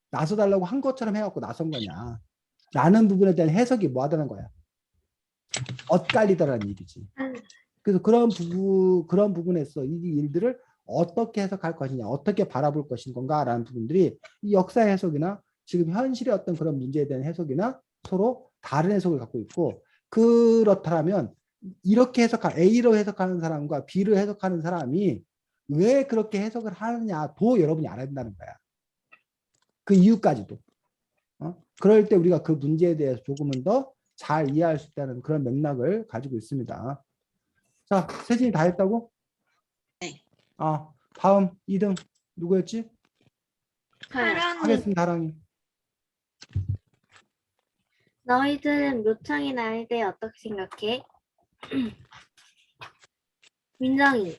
나서 달라고 한 것처럼 해갖고 나선 거냐? 라는 부분에 대한 해석이 뭐 하다는 거야? 엇갈리다라는 얘기지. 그래서 그런 부분에서 이 일들을 어떻게 해석할 것이냐, 어떻게 바라볼 것인 건가라는 부분들이 이 역사 해석이나 지금 현실의 어떤 그런 문제에 대한 해석이나 서로 다른 해석을 갖고 있고 그렇다면 이렇게 A로 해석하는 사람과 B로 해석하는 사람이 왜 그렇게 해석을 하느냐도 여러분이 알아야 된다는 거야. 그 이유까지도. 그럴 때 우리가 그 문제에 대해서 조금은 더 잘 이해할 수 있다는 그런 맥락을 가지고 있습니다. 자, 세진이 다 했다고? 네. 다음 2등 누구였지? 하랑이. 하겠습니다, 하랑이. 너희들은 묘청이 나에 대해 어떻게 생각해? 민정이.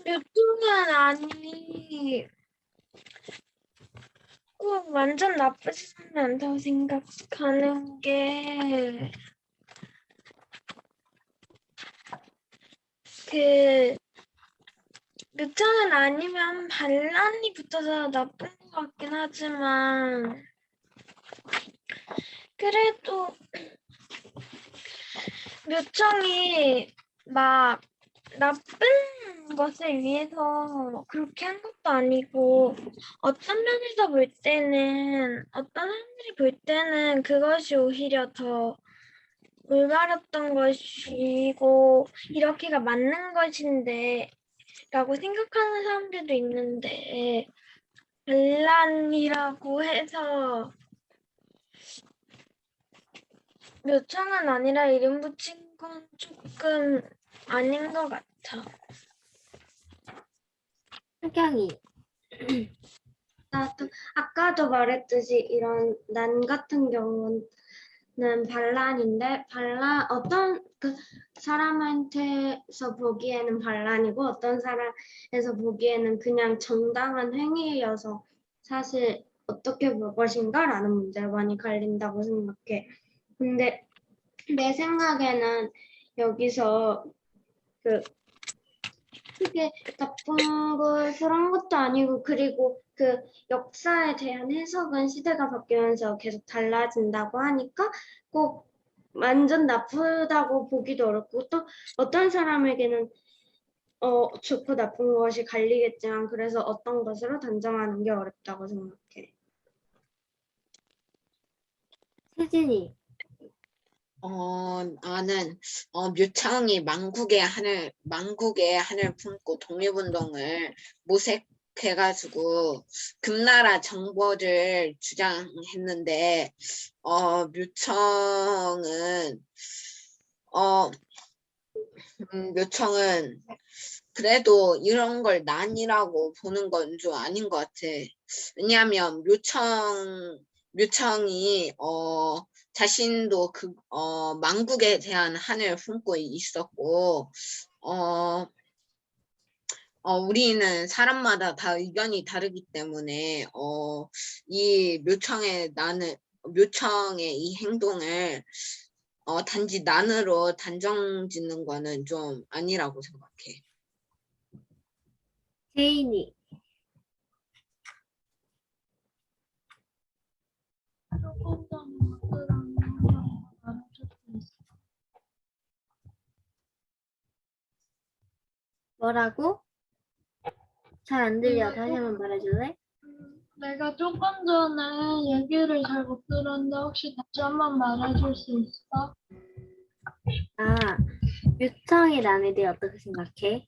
요즘은 아니 꼭 완전 나쁘지는 않다고 생각하는 게 그 묘청은 아니면 반란이 붙어서 나쁜 것 같긴 하지만 그래도 묘청이 막 나쁜 것을 위해서 그렇게 한 것도 아니고 어떤 면에서 볼 때는 어떤 사람들이 볼 때는 그것이 오히려 더 올바랐던 것이고 이렇게가 맞는 것인데 라고 생각하는 사람들도 있는데 반란이라고 해서 묘청은 아니라 이름 붙인 건 조금 아닌 것 같아. 한경이. 나도 아까도 말했듯이 이런 난 같은 경우는 반란인데 어떤 그 사람한테서 보기에는 반란이고 어떤 사람에서 보기에는 그냥 정당한 행위여서 사실 어떻게 볼 것인가라는 문제가 많이 갈린다고 생각해. 근데 내 생각에는 여기서 크게 나쁜 거 그런 것도 아니고 그리고 그 역사에 대한 해석은 시대가 바뀌면서 계속 달라진다고 하니까 꼭 완전 나쁘다고 보기도 어렵고 또 어떤 사람에게는 좋고 나쁜 것이 갈리겠지만 그래서 어떤 것으로 단정하는 게 어렵다고 생각해. 세진이. 나는 묘청이 망국의 한을 품고 독립운동을 모색해가지고 금나라 정벌을 주장했는데 묘청은 그래도 이런 걸 난이라고 보는 건 좀 아닌 것 같아. 왜냐하면 묘청이 자신도 망국에 대한 한을 품고 있었고 우리는 사람마다 다 의견이 다르기 때문에 이 묘청의 이 행동을 단지 난으로 단정 짓는 거는 좀 아니라고 생각해. 제인이. 조금 더 나쁘다는 말해줄 수 있어. 뭐라고? 잘 안 들려. 다시 한번 말해줄래? 내가 조금 전에 얘기를 잘 못 들었는데 혹시 다시 한번 말해줄 수 있어? 묘청이 남에 대해 어떻게 생각해?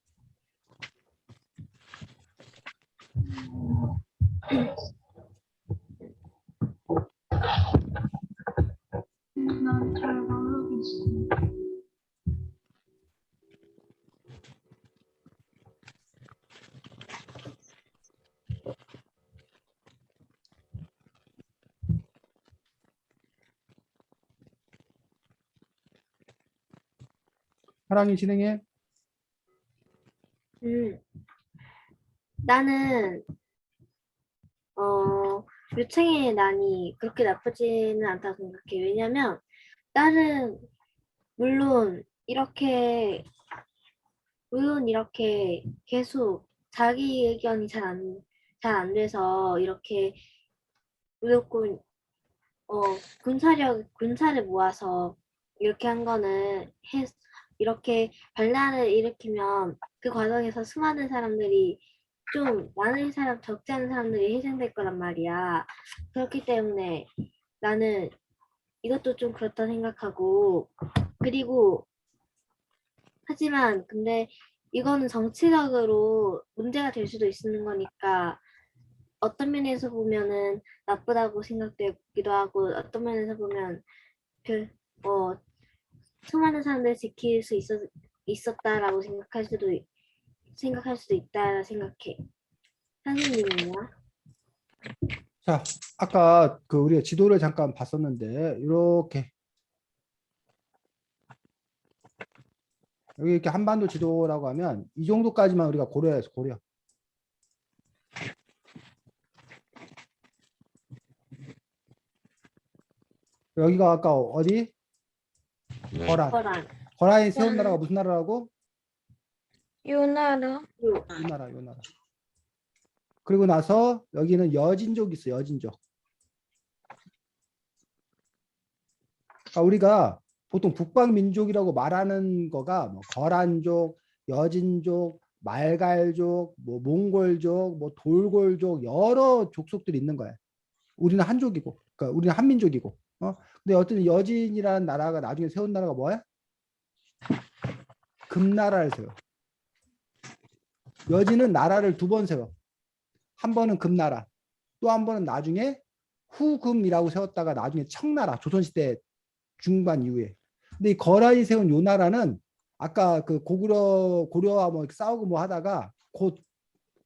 난 잘 모르겠어. 사랑이 진행해. 나는 유창의 난이 그렇게 나쁘지는 않다고 생각해. 왜냐면 나는 물론 이렇게 계속 자기 의견이 잘 안 돼서 이렇게 무조건 군사를 모아서 이렇게 한 거는 이렇게 반란을 일으키면 그 과정에서 수많은 사람들이 좀 적지 않은 사람들이 희생될 거란 말이야. 그렇기 때문에 나는 이것도 좀 그렇다 생각하고, 그리고 하지만 근데 이거는 정치적으로 문제가 될 수도 있는 거니까 어떤 면에서 보면은 나쁘다고 생각되기도 하고, 어떤 면에서 보면 그 수많은 사람들 지킬 수 있었다라고 생각할 수도 있다라 생각해. 선생님은요? 자, 아까 그 우리가 지도를 잠깐 봤었는데 이렇게 여기 이렇게 한반도 지도라고 하면 이 정도까지만 우리가 고려해서 고려. 여기가 아까 어디? 거란. 거란이 세운 나라가 무슨 나라라고? 요나라. 이 나라, 이 나라. 그리고 나서 여기는 여진족이 있어, 여진족. 그러니까 우리가 보통 북방민족이라고 말하는 거가 뭐 거란족, 여진족, 말갈족, 뭐 몽골족, 뭐 돌골족 여러 족속들이 있는 거야. 우리는 한족이고, 그러니까 우리는 한민족이고. 근데 어쨌든 여진이라는 나라가 나중에 세운 나라가 뭐야? 금나라를 세워. 여진은 나라를 두 번 세워. 한 번은 금나라, 또 한 번은 나중에 후금이라고 세웠다가 나중에 청나라, 조선시대 중반 이후에. 근데 이 거란이 세운 요 나라는 아까 그 고려와 뭐 싸우고 뭐 하다가 곧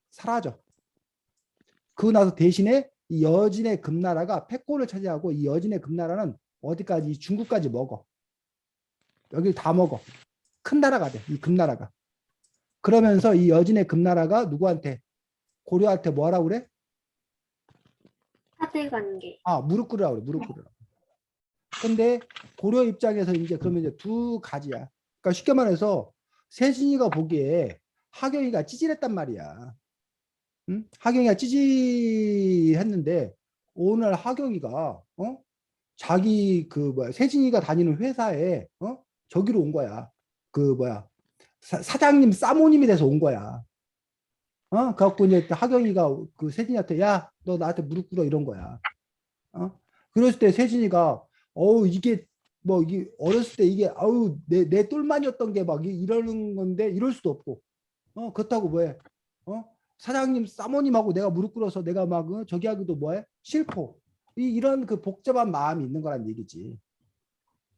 사라져. 그러고 나서 대신에 이 여진의 금나라가 패권을 차지하고 이 여진의 금나라는 어디까지 중국까지 먹어. 여기를 다 먹어. 큰 나라가 돼. 이 금나라가. 그러면서 이 여진의 금나라가 누구한테? 고려한테 뭐라고 그래? 사대 관계. 무릎 꿇으라고 그래. 무릎 꿇으라고. 근데 고려 입장에서 이제 그러면 이제 두 가지야. 그러니까 쉽게 말해서 세진이가 보기에 하경이가 찌질했단 말이야. 응? 하경이가 찌질했는데 오늘 하경이가 자기 그 뭐야 세진이가 다니는 회사에 저기로 온 거야. 그 뭐야 사장님 사모님이 돼서 온 거야. 그래갖고 이제 하경이가 그 세진이한테 야 너 나한테 무릎 꿇어 이런 거야. 그랬을 때 세진이가 이게 뭐 이게 어렸을 때 이게 내 똘만이었던 게 막 이러는 건데 이럴 수도 없고 그렇다고 뭐해 사장님 사모님하고 내가 무릎 꿇어서 내가 막 저기 하기도 뭐해 싫고 이런 그 복잡한 마음이 있는 거란 얘기지.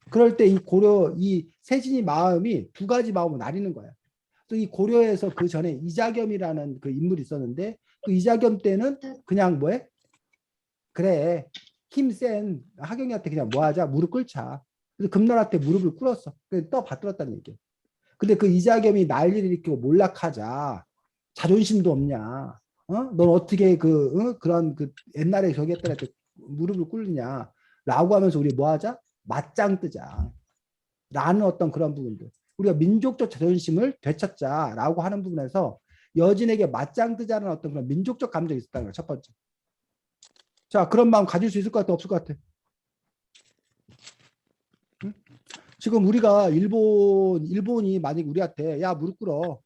그럴 때 이 세진이 마음이 두 가지 마음을 나뉘는 거야. 또 이 고려에서 그 전에 이자겸이라는 그 인물이 있었는데 그 이자겸 때는 그냥 뭐해 그래 힘센 하경이한테 그냥 뭐하자 무릎 꿇자. 그래서 금나라한테 무릎을 꿇었어. 그래서 떠받들었다는 얘기야. 근데 그 이자겸이 난리를 일으키고 몰락하자 자존심도 없냐? 넌 어떻게 그런 그 옛날에 저기 했던 애한테 무릎을 꿇느냐? 라고 하면서 우리 뭐하자? 맞짱 뜨자. 라는 어떤 그런 부분들. 우리가 민족적 자존심을 되찾자라고 하는 부분에서 여진에게 맞짱 뜨자는 어떤 그런 민족적 감정이 있었다는 거야. 첫 번째. 자, 그런 마음 가질 수 있을 것 같아? 없을 것 같아? 응? 지금 우리가 일본이 만약에 우리한테 야 무릎 꿇어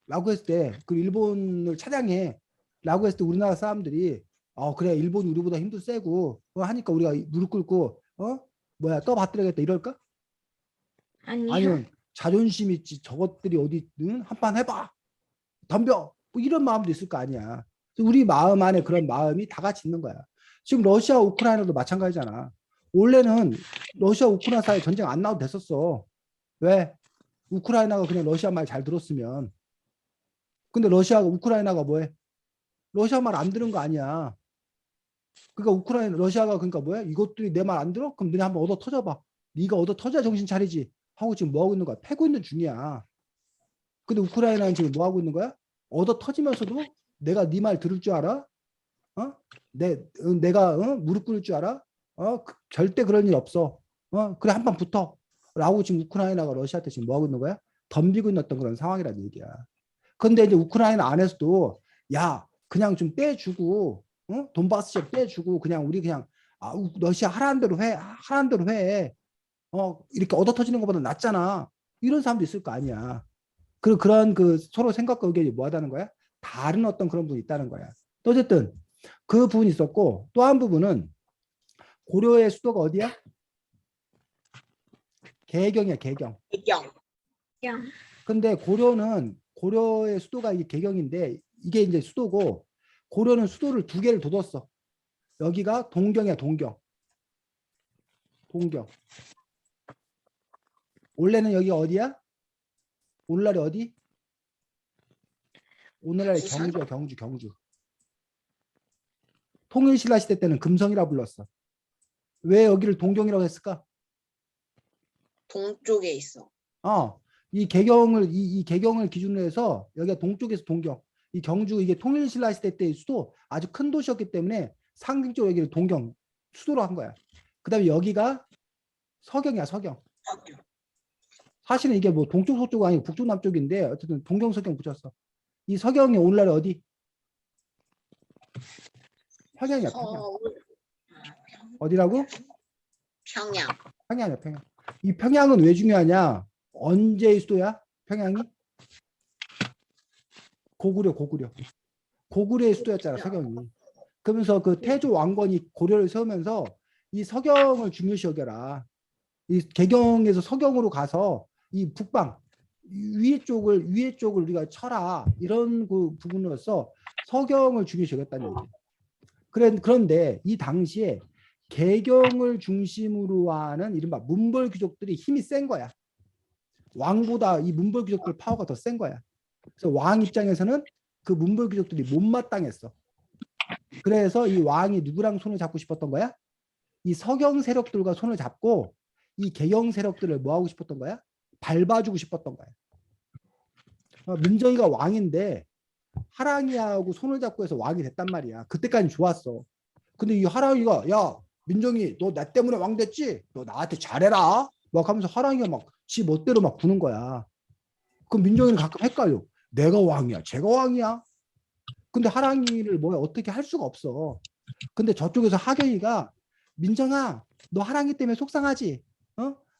라고 했을 때 그 일본을 찬양해 라고 했을 때 우리나라 사람들이 그래 일본이 우리보다 힘도 세고 하니까 우리가 무릎 꿇고 떠받들어야겠다 이럴까? 아니요. 아니면 자존심 있지 저것들이 어디 한판 해봐 덤벼 뭐 이런 마음도 있을 거 아니야. 우리 마음 안에 그런 마음이 다 같이 있는 거야. 지금 러시아 우크라이나도 마찬가지잖아. 원래는 러시아 우크라이나 사이에 전쟁 안 나도 됐었어. 왜? 우크라이나가 그냥 러시아 말 잘 들었으면. 근데 러시아가 우크라이나가 뭐해? 러시아 말 안 들은 거 아니야. 그러니까 우크라이나 러시아가 그러니까 뭐야? 이것들이 내 말 안 들어? 그럼 너네 한번 얻어 터져봐. 네가 얻어 터져야 정신 차리지. 하고 지금 뭐 하고 있는 거야? 패고 있는 중이야. 근데 우크라이나는 지금 뭐 하고 있는 거야? 얻어 터지면서도 내가 네 말 들을 줄 알아? 어? 내가 무릎 꿇을 줄 알아? 절대 그런 일 없어. 그래 한 판 붙어. 라고 지금 우크라이나가 러시아한테 지금 뭐 하고 있는 거야? 덤비고 있는 어떤 그런 상황이라는 얘기야. 근데 이제 우크라이나 안에서도 야 그냥 좀 떼주고 돈바스 지역 떼주고 그냥 우리 그냥 러시아 하라는 대로 해 하라는 대로 해 이렇게 얻어 터지는 것보다 낫잖아 이런 사람도 있을 거 아니야. 그런 그 서로 생각과 의견이 뭐하다는 거야? 다른 어떤 그런 부분이 있다는 거야. 또 어쨌든 그 부분이 있었고 또 한 부분은 고려의 수도가 어디야? 개경이야 개경. 배경. 근데 고려의 수도가 이게 개경인데 이게 이제 수도고 고려는 수도를 두 개를 둬뒀어. 여기가 동경이야 동경. 원래는 여기 어디야? 오늘날이 어디? 오늘날이 부산? 경주. 통일신라 시대 때는 금성이라 불렀어. 왜 여기를 동경이라고 했을까? 동쪽에 있어. 이 개경을 기준으로 해서 여기가 동쪽에서 동경. 이 경주 이게 통일신라 시대 때의 수도 아주 큰 도시였기 때문에 상징적으로 여기를 동경 수도로 한 거야. 그다음에 여기가 서경이야 서경. 사실은 이게 뭐 동쪽 서쪽 아니고 북쪽 남쪽인데 어쨌든 동경 서경 붙였어. 이 서경이 오늘날 어디? 평양이야 평양. 어디라고? 평양. 평양이야 평양. 이 평양은 왜 중요하냐? 언제의 수도야? 평양이? 고구려의 수도였잖아 서경이. 그러면서 그 태조 왕건이 고려를 세우면서 이 서경을 중요시 여겨라. 이 개경에서 서경으로 가서 이 북방 위에 쪽을 우리가 쳐라 이런 그 부분으로서 서경을 중요시 여겼다는 얘기예요. 그런데 이 당시에 개경을 중심으로 하는 이른바 문벌 귀족들이 힘이 센 거야. 왕보다 이 문벌 귀족들 파워가 더 센 거야. 그래서 왕 입장에서는 그 문벌 귀족들이 못마땅했어. 그래서 이 왕이 누구랑 손을 잡고 싶었던 거야? 이 서경 세력들과 손을 잡고 이 개경 세력들을 뭐 하고 싶었던 거야? 밟아주고 싶었던 거야. 민정이가 왕인데 하랑이하고 손을 잡고 해서 왕이 됐단 말이야. 그때까지 좋았어. 근데 이 하랑이가 야 민정이 너 나 때문에 왕 됐지? 너 나한테 잘해라. 막 하면서 하랑이가 막 지 멋대로 막 구는 거야. 그럼 민정이는 가끔 헷갈려. 내가 왕이야? 제가 왕이야? 근데 하랑이를 뭐야 어떻게 할 수가 없어. 근데 저쪽에서 하경이가 민정아 너 하랑이 때문에 속상하지?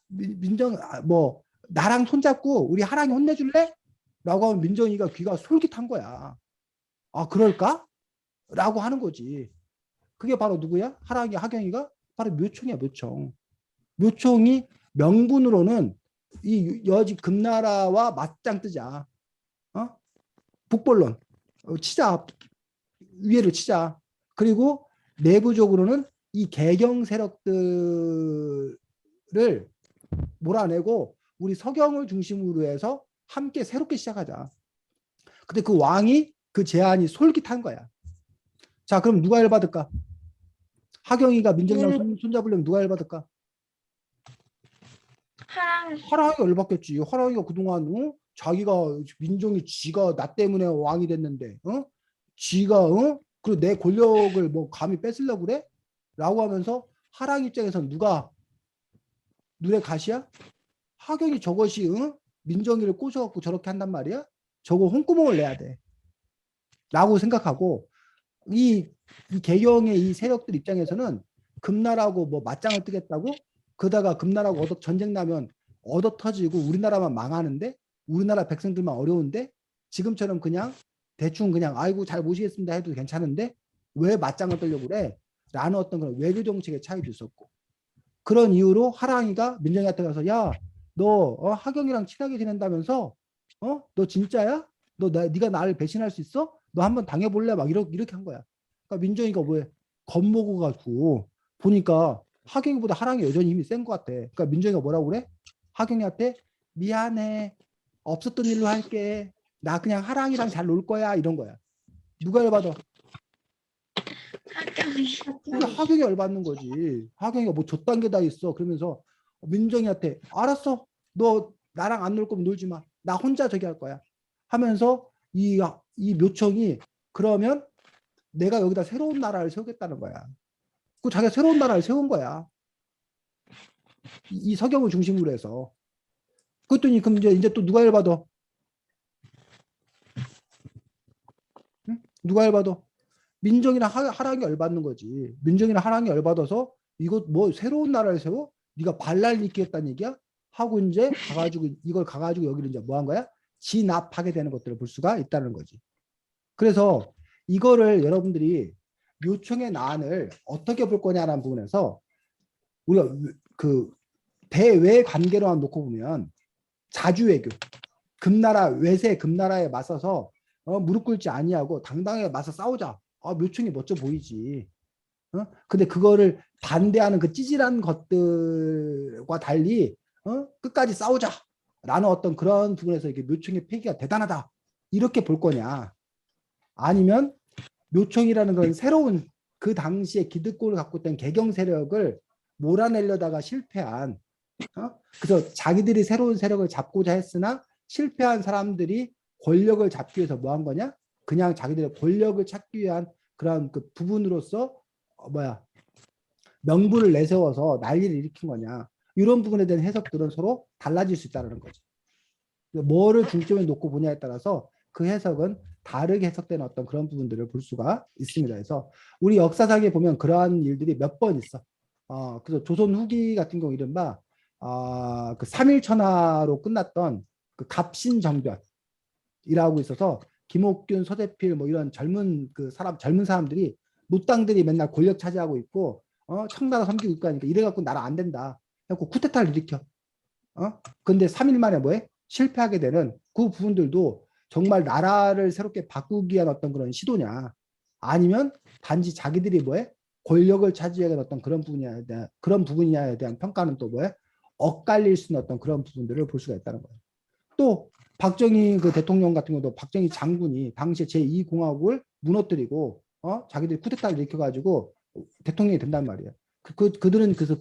민정 뭐 나랑 손잡고 우리 하랑이 혼내줄래? 라고 하면 민정이가 귀가 솔깃한 거야. 아 그럴까? 라고 하는 거지. 그게 바로 누구야? 하경이가 바로 묘총이야 묘총. 묘총이 명분으로는 이 여지 금나라와 맞짱 뜨자. 북벌론 치자. 위해를 치자. 그리고 내부적으로는 이 개경 세력들을 몰아내고 우리 서경을 중심으로 해서 함께 새롭게 시작하자. 근데 그 왕이 그 제안이 솔깃한 거야. 자, 그럼 누가 열받을까? 하경이가 민정이랑 손잡으려면 누가 열받을까? 하랑이가 열받겠지. 하랑이가 그동안 자기가 민정이 지가 나 때문에 왕이 됐는데 지가 그리고 내 권력을 뭐 감히 뺏으려고 그래? 라고 하면서 하랑 입장에서는 누가 눈에 가시야? 하경이 저것이 민정이를 꼬셔갖고 저렇게 한단 말이야? 저거 홍구멍을 내야 돼. 라고 생각하고 이 개경의 이 세력들 입장에서는 금나라하고 뭐 맞짱을 뜨겠다고 그러다가 금나라하고 전쟁 나면 얻어 터지고 우리나라만 망하는데 우리나라 백성들만 어려운데 지금처럼 그냥 대충 그냥 아이고 잘 모시겠습니다 해도 괜찮은데 왜 맞짱을 뜨려고 그래? 라는 어떤 그런 외교 정책의 차이도 있었고 그런 이유로 하랑이가 민정이한테 가서 야 너 하경이랑 친하게 지낸다면서 너 진짜야? 네가 나를 배신할 수 있어? 너 한번 당해볼래? 막 이렇게 한 거야. 그러니까 민정이가 왜 겁먹어가지고 보니까 하경이보다 하랑이 여전히 힘이 센 것 같아. 그러니까 민정이가 뭐라고 그래? 하경이한테 미안해. 없었던 일로 할게. 나 그냥 하랑이랑 잘 놀 거야. 이런 거야. 누가 열받아? 하경이. 그게 하경이 열받는 거지. 하경이가 뭐 저딴 게 다 있어. 그러면서 민정이한테 알았어. 너 나랑 안 놀 거면 놀지 마. 나 혼자 저기 할 거야. 하면서 이 묘청이 그러면 내가 여기다 새로운 나라를 세우겠다는 거야. 그 자기가 새로운 나라를 세운 거야. 이 서경을 중심으로 해서. 그랬더니 그럼 이제 또 누가 열받아? 응? 누가 열받아? 민정이랑 하랑이 열받는 거지. 민정이랑 하랑이 열받아서 이거 뭐 새로운 나라를 세워? 네가 발랄 일으키겠다는 얘기야? 하고 이제 이걸 가가지고 여기를 이제 뭐 한 거야? 진압하게 되는 것들을 볼 수가 있다는 거지. 그래서 이거를 여러분들이 묘청의 난을 어떻게 볼 거냐라는 부분에서 우리가 그 대외 관계로만 놓고 보면 자주외교, 금나라 외세 금나라에 맞서서 무릎 꿇지 아니하고 당당하게 맞서 싸우자. 묘청이 멋져 보이지. 근데 그거를 반대하는 그 찌질한 것들과 달리 끝까지 싸우자라는 어떤 그런 부분에서 이게 묘청의 패기가 대단하다 이렇게 볼 거냐? 아니면 묘청이라는 건 새로운 그 당시에 기득권을 갖고 있던 개경 세력을 몰아내려다가 실패한 그래서 자기들이 새로운 세력을 잡고자 했으나 실패한 사람들이 권력을 잡기 위해서 뭐 한 거냐? 그냥 자기들의 권력을 찾기 위한 그런 그 부분으로서 명분을 내세워서 난리를 일으킨 거냐? 이런 부분에 대한 해석들은 서로 달라질 수 있다는 거죠. 뭐를 중점에 놓고 보냐에 따라서 그 해석은 다르게 해석되는 어떤 그런 부분들을 볼 수가 있습니다. 그래서 우리 역사상에 보면 그러한 일들이 몇 번 있어. 그래서 조선 후기 같은 경우 이른바 그 3.1천하로 끝났던 그 갑신정변이라고 있어서 김옥균, 서대필 뭐 이런 젊은 사람들이 노땅들이 맨날 권력 차지하고 있고 청나라 섬기고 있고 하니까 이래갖고 나라 안 된다. 그래갖고 쿠데타를 일으켜. 근데 3일 만에 뭐해? 실패하게 되는 그 부분들도 정말 나라를 새롭게 바꾸기 위한 어떤 그런 시도냐 아니면 단지 자기들이 뭐해? 권력을 차지하게 어떤 그런 부분이냐에 대한 평가는 또 뭐해? 엇갈릴 수 있는 어떤 그런 부분들을 볼 수가 있다는 거예요. 또 박정희 그 대통령 같은 경우도 박정희 장군이 당시에 제2공화국을 무너뜨리고 자기들이 쿠데타를 일으켜가지고 대통령이 된단 말이에요. 그들은 그래서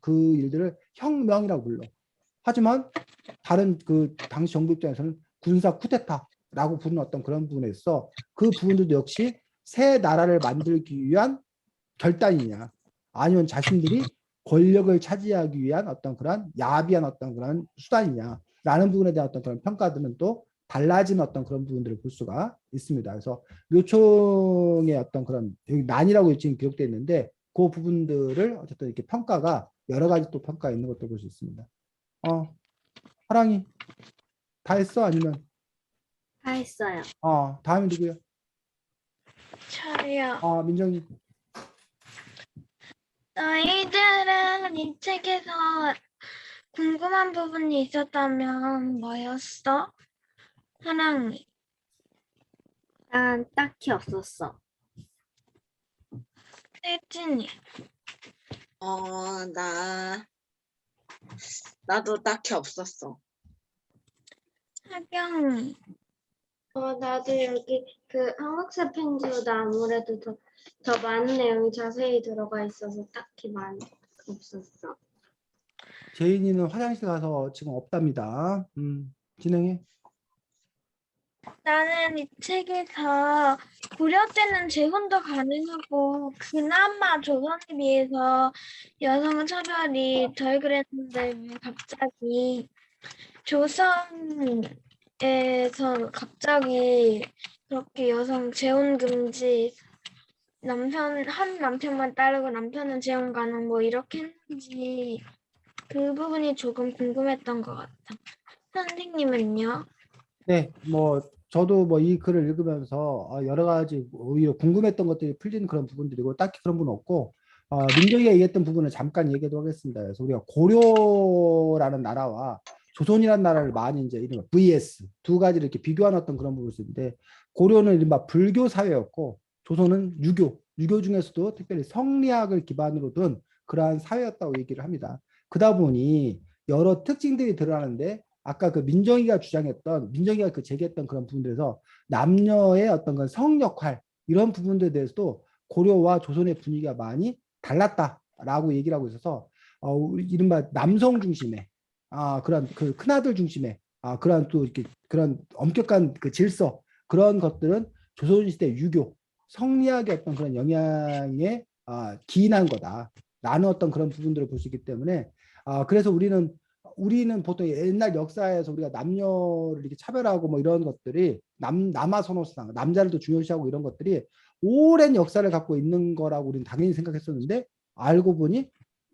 그 일들을 혁명이라고 불러. 하지만 다른 그 당시 정부 입장에서는 군사 쿠데타라고 부르는 어떤 그런 부분에 있어 그 부분들도 역시 새 나라를 만들기 위한 결단이냐 아니면 자신들이 권력을 차지하기 위한 어떤 그런 야비한 어떤 그런 수단이냐라는 부분에 대한 어떤 그런 평가들은 또 달라진 어떤 그런 부분들을 볼 수가 있습니다. 그래서 묘총의 어떤 그런 여기 난이라고 지금 기록되어 있는데 그 부분들을 어쨌든 이렇게 평가가 여러 가지 또 평가 있는 것도 볼 수 있습니다. 하랑이 다 했어 아니면 다 했어요. 다음이 누구야? 저요. 민정이. 너희들은 이 책에서 궁금한 부분이 있었다면 뭐였어? 하랑이. 난 딱히 없었어. 세진이. 나도 딱히 없었어. 하경이. 나도 여기 그 한국사 편지보다 아무래도 더 많은 내용이 자세히 들어가 있어서 딱히 많이 없었어. 제인이는 화장실 가서 지금 없답니다. 진행해. 나는 이 책에서 고려 때는 재혼도 가능하고 그나마 조선에 비해서 여성 차별이 덜 그랬는데 왜 갑자기 조선에서 갑자기 그렇게 여성 재혼 금지 한 남편만 따르고 남편은 재혼 가능 뭐 이렇게 했는지 그 부분이 조금 궁금했던 것 같아. 선생님은요? 네, 저도 이 글을 읽으면서 여러 가지 오히려 궁금했던 것들이 풀리는 그런 부분들이고 딱히 그런 부분은 없고 민정이가 얘기했던 부분을 잠깐 얘기하도록 하겠습니다. 그래서 우리가 고려라는 나라와 조선이라는 나라를 많이 이제 이른바 VS 두 가지를 이렇게 비교하는 어떤 그런 부분이 있는데 고려는 이른바 불교 사회였고 조선은 유교 중에서도 특별히 성리학을 기반으로 둔 그러한 사회였다고 얘기를 합니다. 그러다 보니 여러 특징들이 드러나는데 아까 그 민정이가 그 제기했던 그런 부분들에서 남녀의 어떤 그 성 역할 이런 부분들에 대해서도 고려와 조선의 분위기가 많이 달랐다라고 얘기를 하고 있어서 이른바 남성 중심의 그런 그 큰아들 중심의 그런 또 이렇게 그런 엄격한 그 질서 그런 것들은 조선시대 유교 성리학의 어떤 그런 영향에 기인한 거다라는 어떤 그런 부분들을 볼 수 있기 때문에 그래서 우리는 보통 옛날 역사에서 우리가 남녀를 이렇게 차별하고 뭐 이런 것들이 남아 선호상 남자를 더 중요시하고 이런 것들이 오랜 역사를 갖고 있는 거라고 우리는 당연히 생각했었는데 알고 보니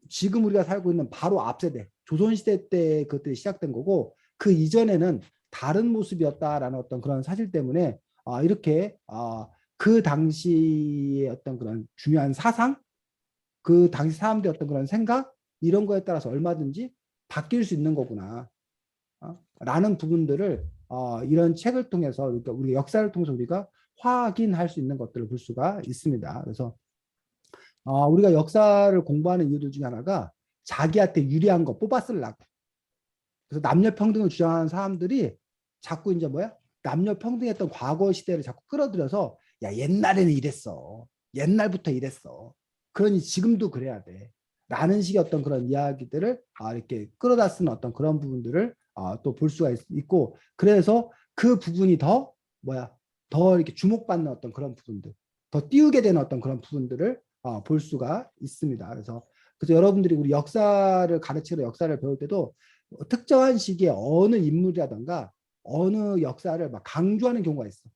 지금 우리가 살고 있는 바로 앞 세대 조선시대 때 그것들이 시작된 거고 그 이전에는 다른 모습이었다라는 어떤 그런 사실 때문에 이렇게 그 당시의 어떤 그런 중요한 사상 그 당시 사람들의 어떤 그런 생각 이런 거에 따라서 얼마든지 바뀔 수 있는 거구나 라는 부분들을 이런 책을 통해서 그러니까 우리 역사를 통해서 우리가 확인할 수 있는 것들을 볼 수가 있습니다. 그래서 우리가 역사를 공부하는 이유들 중에 하나가 자기한테 유리한 거 뽑아쓰려고. 그래서 남녀 평등을 주장하는 사람들이 자꾸 이제 남녀 평등했던 과거 시대를 자꾸 끌어들여서 야 옛날에는 이랬어. 옛날부터 이랬어. 그러니 지금도 그래야 돼. 라는 식의 어떤 그런 이야기들을 이렇게 끌어다 쓰는 어떤 그런 부분들을 또 볼 수가 있고 그래서 그 부분이 더 이렇게 주목받는 어떤 그런 부분들 더 띄우게 되는 어떤 그런 부분들을 볼 수가 있습니다. 그래서 여러분들이 우리 역사를 가르치고 역사를 배울 때도 특정한 시기에 어느 인물이라든가 어느 역사를 막 강조하는 경우가 있어.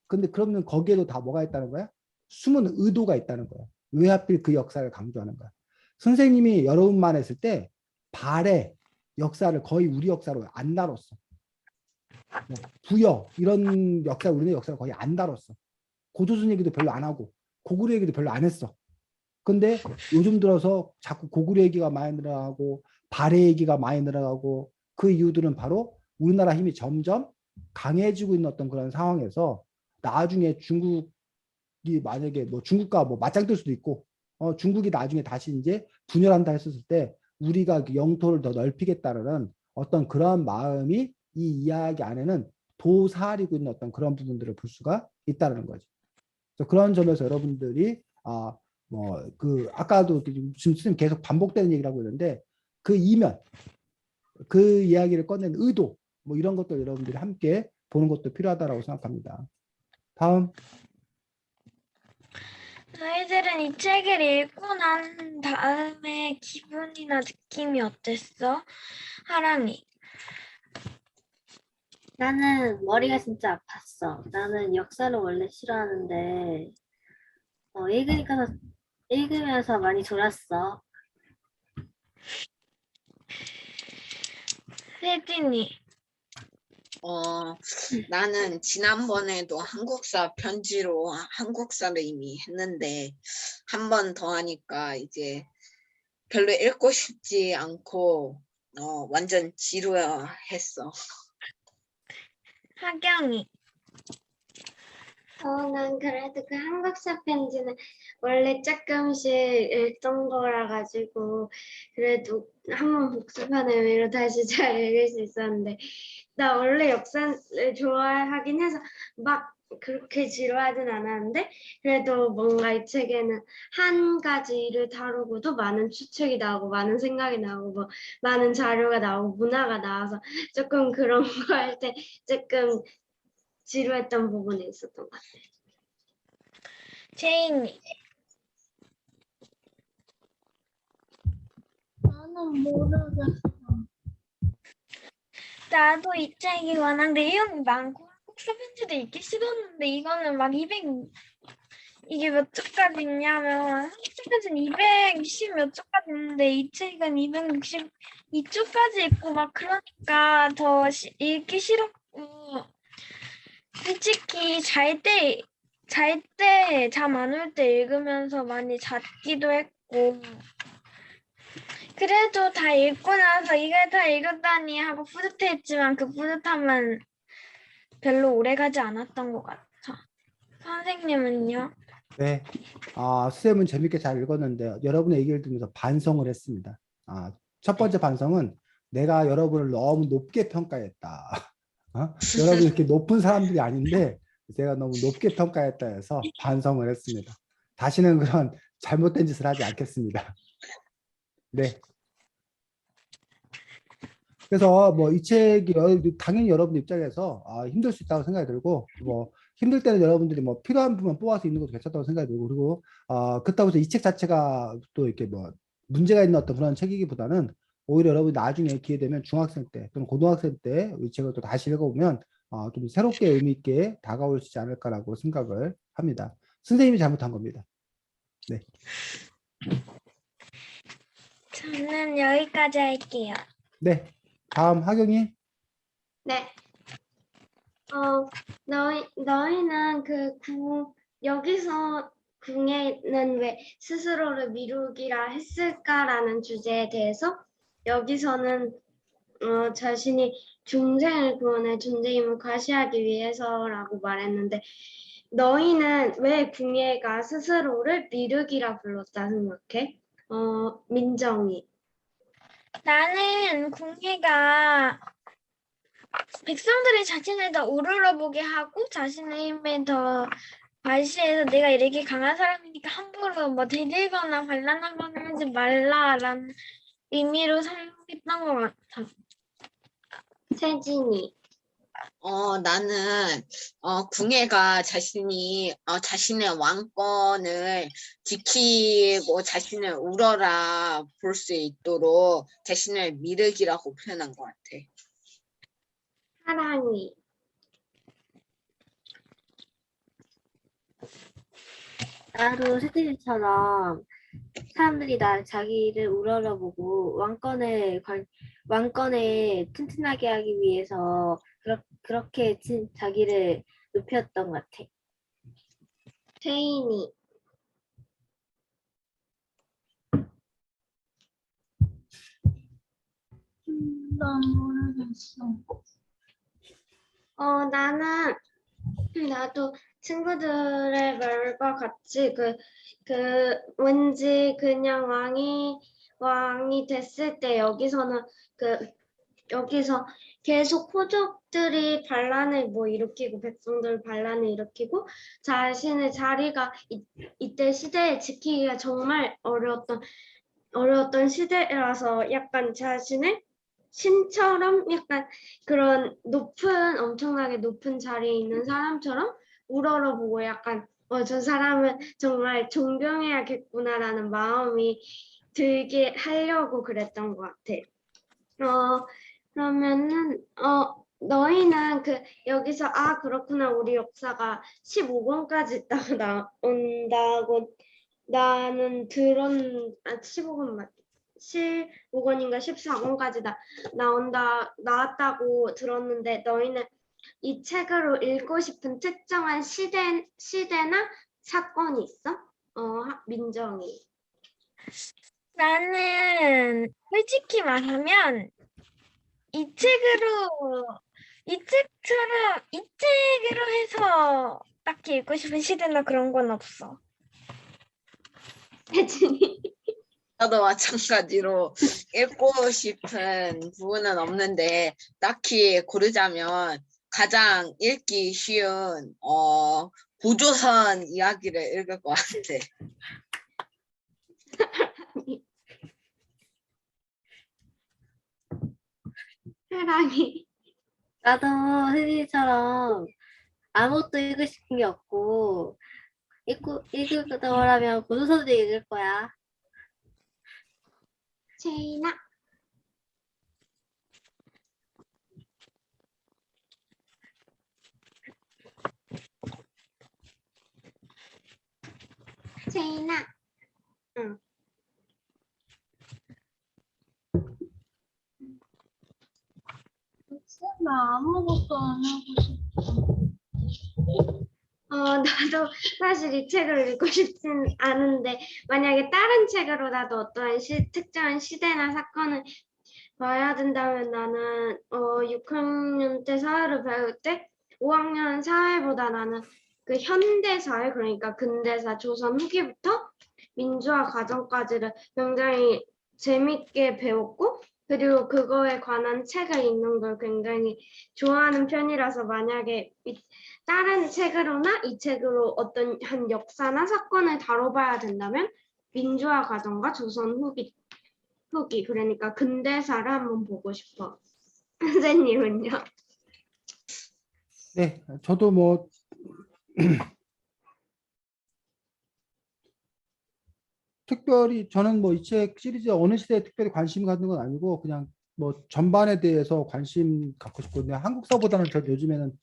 근데 그러면 거기에도 다 뭐가 있다는 거야? 숨은 의도가 있다는 거야. 왜 하필 그 역사를 강조하는 거야? 선생님이 여러 분만 했을 때 발해 역사를 거의 우리 역사로 안 다뤘어. 부여 이런 역사 우리네 역사를 거의 안 다뤘어. 고조선 얘기도 별로 안 하고 고구려 얘기도 별로 안 했어. 근데 요즘 들어서 자꾸 고구려 얘기가 많이 늘어나고 발해 얘기가 많이 늘어나고 그 이유들은 바로 우리나라 힘이 점점 강해지고 있는 어떤 그런 상황에서 나중에 중국이 만약에 중국과 맞짱 뜰 수도 있고 중국이 나중에 다시 이제 분열한다 했었을 때 우리가 그 영토를 더 넓히겠다는 어떤 그런 마음이 이 이야기 안에는 도사리고 있는 어떤 그런 부분들을 볼 수가 있다는 거죠. 그래서 그런 점에서 여러분들이 아까도 지금 계속 반복되는 얘기를 하고 있는데 그 이면 그 이야기를 꺼낸 의도 이런 것들 여러분들이 함께 보는 것도 필요하다라고 생각합니다. 다음. 너희들은 이 책을 읽고 난 다음에 기분이나 느낌이 어땠어? 하람이. 나는 머리가 진짜 아팠어. 나는 역사를 원래 싫어하는데 읽으면서 많이 졸았어. 혜진이. 나는 지난번에도 한국사 편지로 한국사를 이미 했는데 한 번 더 하니까 이제 별로 읽고 싶지 않고 완전 지루했어. 하경이. 난 그래도 그 한국사 편지는 원래 조금씩 읽던 거라 가지고 그래도 한번 복습하는 의미로 다시 잘 읽을 수 있었는데 나 원래 역사를 좋아하긴 해서 막 그렇게 지루하진 않았는데 그래도 뭔가 이 책에는 한 가지를 다루고도 많은 추측이 나오고 많은 생각이 나오고 뭐 많은 자료가 나오고 문화가 나와서 조금 그런 거 할 때 조금 지루했던 부분이 있었던 것 같아요. 제인이. 나는 모르겠어. 나도 이 책이 워낙 내용이 많고 한국사 편지도 읽기 싫었는데 이거는 막 이게 몇 쪽까지 있냐면 한국사 편지는 210 몇 쪽까지 있는데 이 책은 262쪽까지 있고 막 그러니까 더 읽기 싫었고 솔직히 잠 안 올 때 읽으면서 많이 잤기도 했고 그래도 다 읽고 나서 이걸 다 읽었다니 하고 뿌듯했지만 그 뿌듯함은 별로 오래가지 않았던 것 같아. 선생님은요? 네. 수쌤은 재밌게 잘 읽었는데 여러분의 얘기를 들으면서 반성을 했습니다. 첫 번째 반성은 내가 여러분을 너무 높게 평가했다. 여러분 이렇게 높은 사람들이 아닌데 제가 너무 높게 평가했다 해서 반성을 했습니다. 다시는 그런 잘못된 짓을 하지 않겠습니다. 네. 그래서 뭐 이 책이 당연히 여러분 입장에서 힘들 수 있다고 생각이 들고 뭐 힘들 때는 여러분들이 뭐 필요한 부분 뽑아서 읽는 것도 괜찮다고 생각이 들고 그리고 그렇다고 해서 이 책 자체가 또 이렇게 뭐 문제가 있는 어떤 그런 책이기보다는 오히려 여러분이 나중에 기회 되면 중학생 때 또는 고등학생 때 이 책을 또 다시 읽어보면 좀 새롭게 의미 있게 다가올 수 있지 않을까라고 생각을 합니다. 선생님이 잘못한 겁니다. 네. 저는 여기까지 할게요. 네. 다음 하경이. 네. 너희는 여기서 궁예는 왜 스스로를 미루기라 했을까라는 주제에 대해서 여기서는 자신이 중생을 구원해 존재임을 과시하기 위해서라고 말했는데 너희는 왜 궁예가 스스로를 미루기라 불렀다 생각해? 민정이. 나는 궁예가 백성들이 자신을 더 우러러보게 하고 자신의 힘을 더 과시해서 내가 이렇게 강한 사람이니까 함부로 뭐 대들거나 반란하거나 하지 말라라는 의미로 사용했던 것 같아. 세진이. 나는 궁예가 자신의 왕권을 지키고 자신을 우러라 볼 수 있도록 자신을 미륵이라고 표현한 것 같아. 사랑이. 나도 세대들처럼 사람들이 자기를 우러러보고 왕권을 튼튼하게 하기 위해서 그렇게 자기를 높였던 것 같아. 태인이. 난 모르겠어. 나도 친구들의 말과 같이 왠지 그냥 왕이 됐을 때 여기서 계속 호족들이 반란을 일으키고 백성들 반란을 일으키고 자신의 자리가 이때 시대에 지키기가 정말 어려웠던 시대라서 약간 자신을 신처럼 약간 그런 엄청나게 높은 자리에 있는 사람처럼 우러러보고 약간 저 사람은 정말 존경해야겠구나라는 마음이 들게 하려고 그랬던 것 같아. 그러면은 너희는 여기서 그렇구나 우리 역사가 15권까지 있다가 나온다고 나는 15권 15권인가 14권까지 나왔다고 들었는데 너희는 이 책으로 읽고 싶은 특정한 시대나 사건이 있어? 민정이. 나는 솔직히 말하면 이 책으로 해서 딱히 읽고 싶은 시대나 그런 건 없어. 혜진이. 나도 마찬가지로 읽고 싶은 부분은 없는데 딱히 고르자면 가장 읽기 쉬운 고조선 이야기를 읽을 것 같아. 사랑이. 나도 세진이처럼 아무것도 읽고 싶은 게 없고 읽을 거라면 고조선도 읽을 거야. 제이나. 제이나. 응. 나 아무것도 안 하고 싶어. 나도 사실 이 책을 읽고 싶진 않은데 만약에 다른 책으로라도 어떠한 특정한 시대나 사건을 봐야 된다면 나는 6학년 때 사회를 배울 때 5학년 사회보다 나는 그 현대사를 그러니까 근대사 조선 후기부터 민주화 과정까지를 굉장히 재밌게 배웠고 그리고 그거에 관한 책을 읽는 걸 굉장히 좋아하는 편이라서 만약에 다른 책으로나 이 책으로 어떤 한 역사나 사건을 다뤄봐야 된다면 민주화 과정과 조선 후기 그러니까 근대사를 한번 보고 싶어. 선생님은요? 네, 저도 뭐 특별히 저는 뭐 이 책 시리즈 어느 시대에 특별히 관심 갖는 건 아니고 그냥 뭐 전반에 대해서 관심 갖고 싶고 근데 한국사보다는 저 요즘에는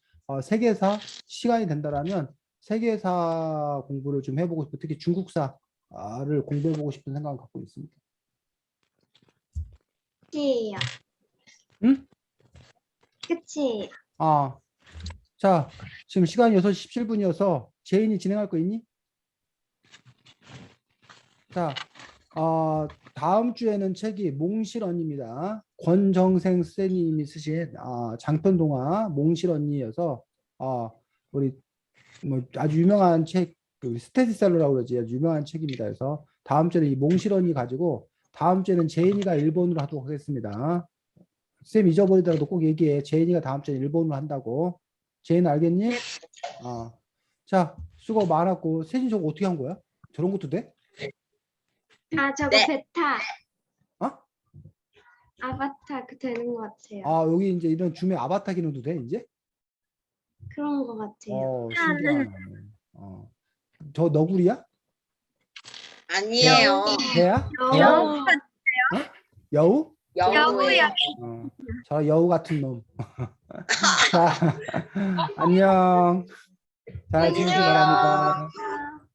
세계사 시간이 된다라면 세계사 공부를 좀 해보고 싶고 특히 중국사를 공부해보고 싶은 생각을 갖고 있습니다. 끝이에요. 응? 끝이에요. 자, 지금 시간이 6시 17분이어서 제인이 진행할 거 있니? 자, 다음 주에는 책이 몽실언니입니다. 권정생 선생님이 쓰신 장편동화 몽실언니여서 우리 뭐 아주 유명한 책, 그 스테디셀러라고 그러지 아주 유명한 책입니다. 그래서 다음 주에는 이 몽실언니 가지고 다음 주에는 제인이가 일본어로 하도록 하겠습니다. 쌤 잊어버리더라도 꼭 얘기해. 제인이가 다음 주에 일본어로 한다고. 제인 알겠니? 자, 수고 많았고 세진 저거 어떻게 한 거야? 저런 것도 돼? 저거 네. 베타 어? 아바타 되는 것 같아요. 여기 이제 이런 줌의 아바타 기능도 돼 이제? 그런 것 같아요. 신기하네. 저 너구리야? 아니에요. 개야? 여우. 여우? 여우예요. 저 여우 같은 놈. 자, 안녕. 잘 지내시기 바랍니다.